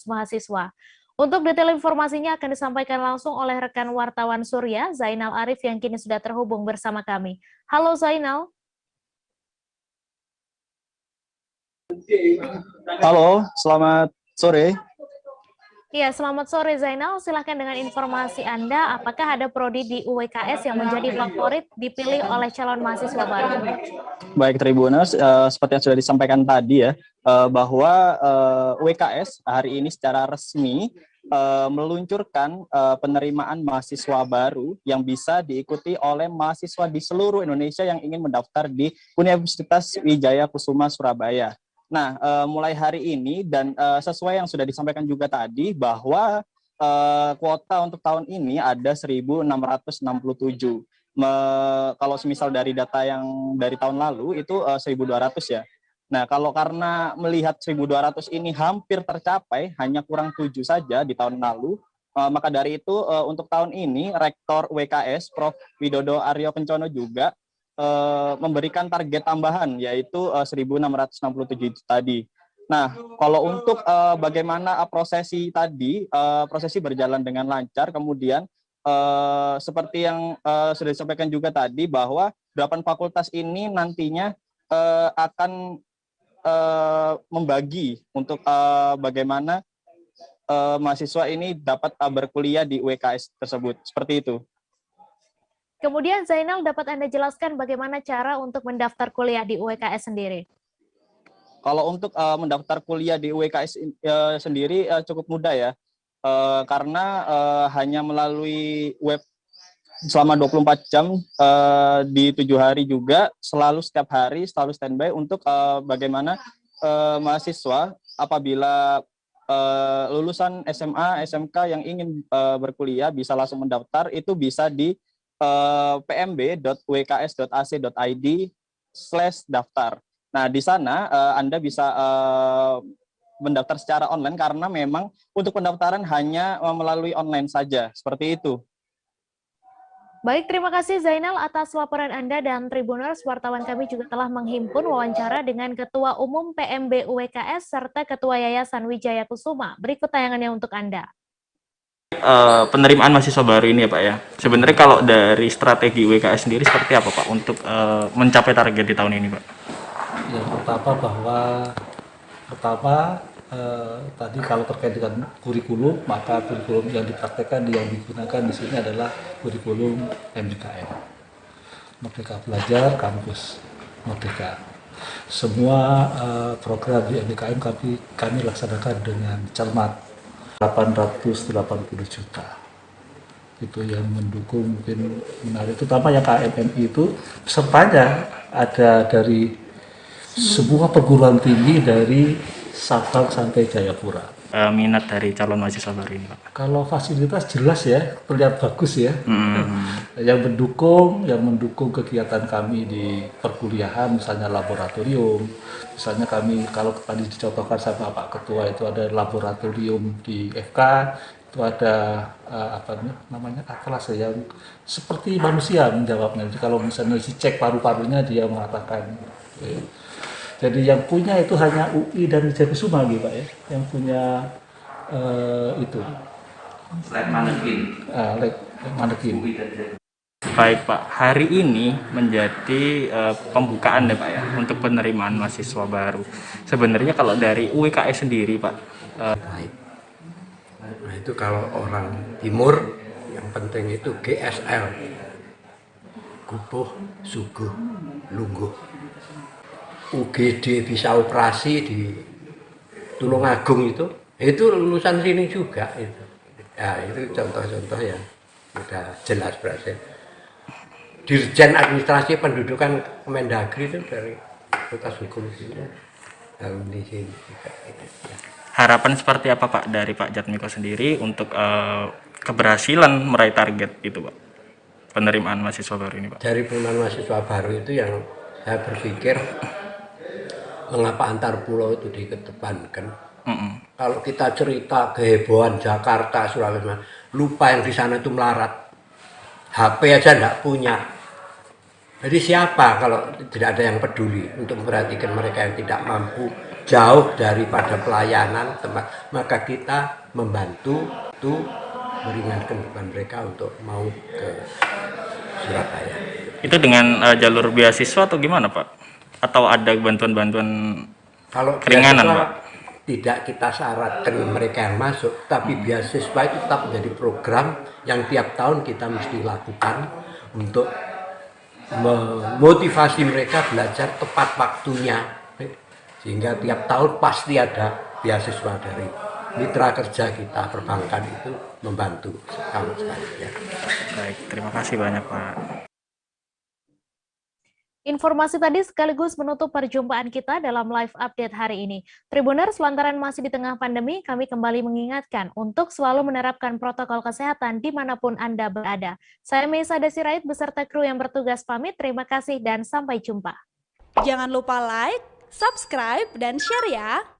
mahasiswa. Untuk detail informasinya akan disampaikan langsung oleh rekan wartawan Surya, Zainal Arif, yang kini sudah terhubung bersama kami. Halo Zainal. Halo, selamat sore. Iya, selamat sore Zainal. Silahkan dengan informasi Anda, apakah ada prodi di UWKS yang menjadi favorit dipilih oleh calon mahasiswa baru? Baik, Tribuners, seperti yang sudah disampaikan tadi ya, bahwa UWKS hari ini secara resmi meluncurkan penerimaan mahasiswa baru yang bisa diikuti oleh mahasiswa di seluruh Indonesia yang ingin mendaftar di Universitas Wijaya Kusuma Surabaya. Nah, mulai hari ini dan sesuai yang sudah disampaikan juga tadi bahwa kuota untuk tahun ini ada 1.667. Kalau semisal dari data yang dari tahun lalu itu 1.200 ya. Nah, kalau karena melihat 1.200 ini hampir tercapai, hanya kurang 7 saja di tahun lalu, maka dari itu untuk tahun ini Rektor WKS Prof. Widodo Aryo Kencono juga memberikan target tambahan yaitu 1.667 itu tadi. Nah, kalau untuk bagaimana prosesi tadi, prosesi berjalan dengan lancar, kemudian seperti yang sudah disampaikan juga tadi bahwa 8 fakultas ini nantinya akan membagi untuk bagaimana mahasiswa ini dapat berkuliah di UKS tersebut. Seperti itu. Kemudian Zainal, dapat Anda jelaskan bagaimana cara untuk mendaftar kuliah di UKS sendiri? Kalau untuk mendaftar kuliah di UKS sendiri cukup mudah ya. Karena hanya melalui web selama 24 jam di 7 hari juga, selalu setiap hari selalu standby untuk bagaimana mahasiswa apabila lulusan SMA, SMK yang ingin berkuliah bisa langsung mendaftar, itu bisa di pmb.wks.ac.id/daftar. Nah, di sana Anda bisa mendaftar secara online karena memang untuk pendaftaran hanya melalui online saja, seperti itu. Baik, terima kasih Zainal atas laporan Anda, dan Tribuners, wartawan kami juga telah menghimpun wawancara dengan Ketua Umum PMB UKS serta Ketua Yayasan Wijaya Kusuma. Berikut tayangannya untuk Anda. Penerimaan mahasiswa baru ini ya Pak ya. Sebenarnya kalau dari strategi UKS sendiri seperti apa Pak untuk mencapai target di tahun ini Pak? Yang pertama tadi kalau terkait dengan kurikulum, maka kurikulum yang dipraktekkan yang digunakan di sini adalah kurikulum MBKM, Merdeka Belajar Kampus Merdeka. Semua program di MBKM kami laksanakan dengan cermat. 880 juta itu yang mendukung, mungkin menarik, terutama yang KMMI itu pesertanya ada dari semua perguruan tinggi dari Sabang sampai Jayapura. Minat dari calon mahasiswa baru ini Pak? Kalau fasilitas jelas ya, terlihat bagus ya. Yang mendukung kegiatan kami di perkuliahan, misalnya laboratorium, misalnya kami kalau tadi dicontohkan sama Pak Ketua itu ada laboratorium di FK, itu ada atlas yang seperti manusia menjawabnya. Jadi kalau misalnya dicek paru-parunya dia mengatakan. Jadi yang punya itu hanya UI dan Wijaya Kusuma gitu Pak ya, yang punya itu. Lab manekin. Manekin. Baik Pak, hari ini menjadi pembukaan ya Pak ya untuk penerimaan mahasiswa baru. Sebenarnya kalau dari UKS sendiri Pak. Nah itu kalau orang timur yang penting itu GSL, Gupuh, Suguh, Lungguh. UGD bisa operasi di Tulungagung itu lulusan sini juga itu. Ya itu contoh-contoh yang sudah jelas berarti. Dirjen Administrasi Pendudukan Kemendagri itu dari Fakultas Hukum itu di sini juga. Ya. Harapan seperti apa Pak dari Pak Jatmiko sendiri untuk keberhasilan meraih target itu Pak, penerimaan mahasiswa baru ini Pak? Dari penerimaan mahasiswa baru itu yang saya berpikir, mengapa antar pulau itu dikedepankan? Kalau kita cerita kehebohan Jakarta, Surabaya, lupa yang di sana itu melarat. HP aja enggak punya. Jadi siapa kalau tidak ada yang peduli untuk memperhatikan mereka yang tidak mampu, jauh daripada pelayanan tempat, maka kita membantu itu meringankan beban mereka untuk mau ke Surabaya. Itu dengan jalur beasiswa atau gimana Pak? Atau ada bantuan-bantuan keringanan Pak? Tidak kita syaratkan mereka yang masuk, tapi beasiswa itu tetap menjadi program yang tiap tahun kita mesti lakukan untuk memotivasi mereka belajar tepat waktunya, sehingga tiap tahun pasti ada beasiswa dari mitra kerja kita perbankan itu membantu sama sekali ya. Baik, terima kasih banyak Pak. Informasi tadi sekaligus menutup perjumpaan kita dalam live update hari ini. Tribuners, lantaran masih di tengah pandemi, kami kembali mengingatkan untuk selalu menerapkan protokol kesehatan dimanapun Anda berada. Saya Meisa Desirait beserta kru yang bertugas pamit. Terima kasih dan sampai jumpa. Jangan lupa like, subscribe, dan share ya!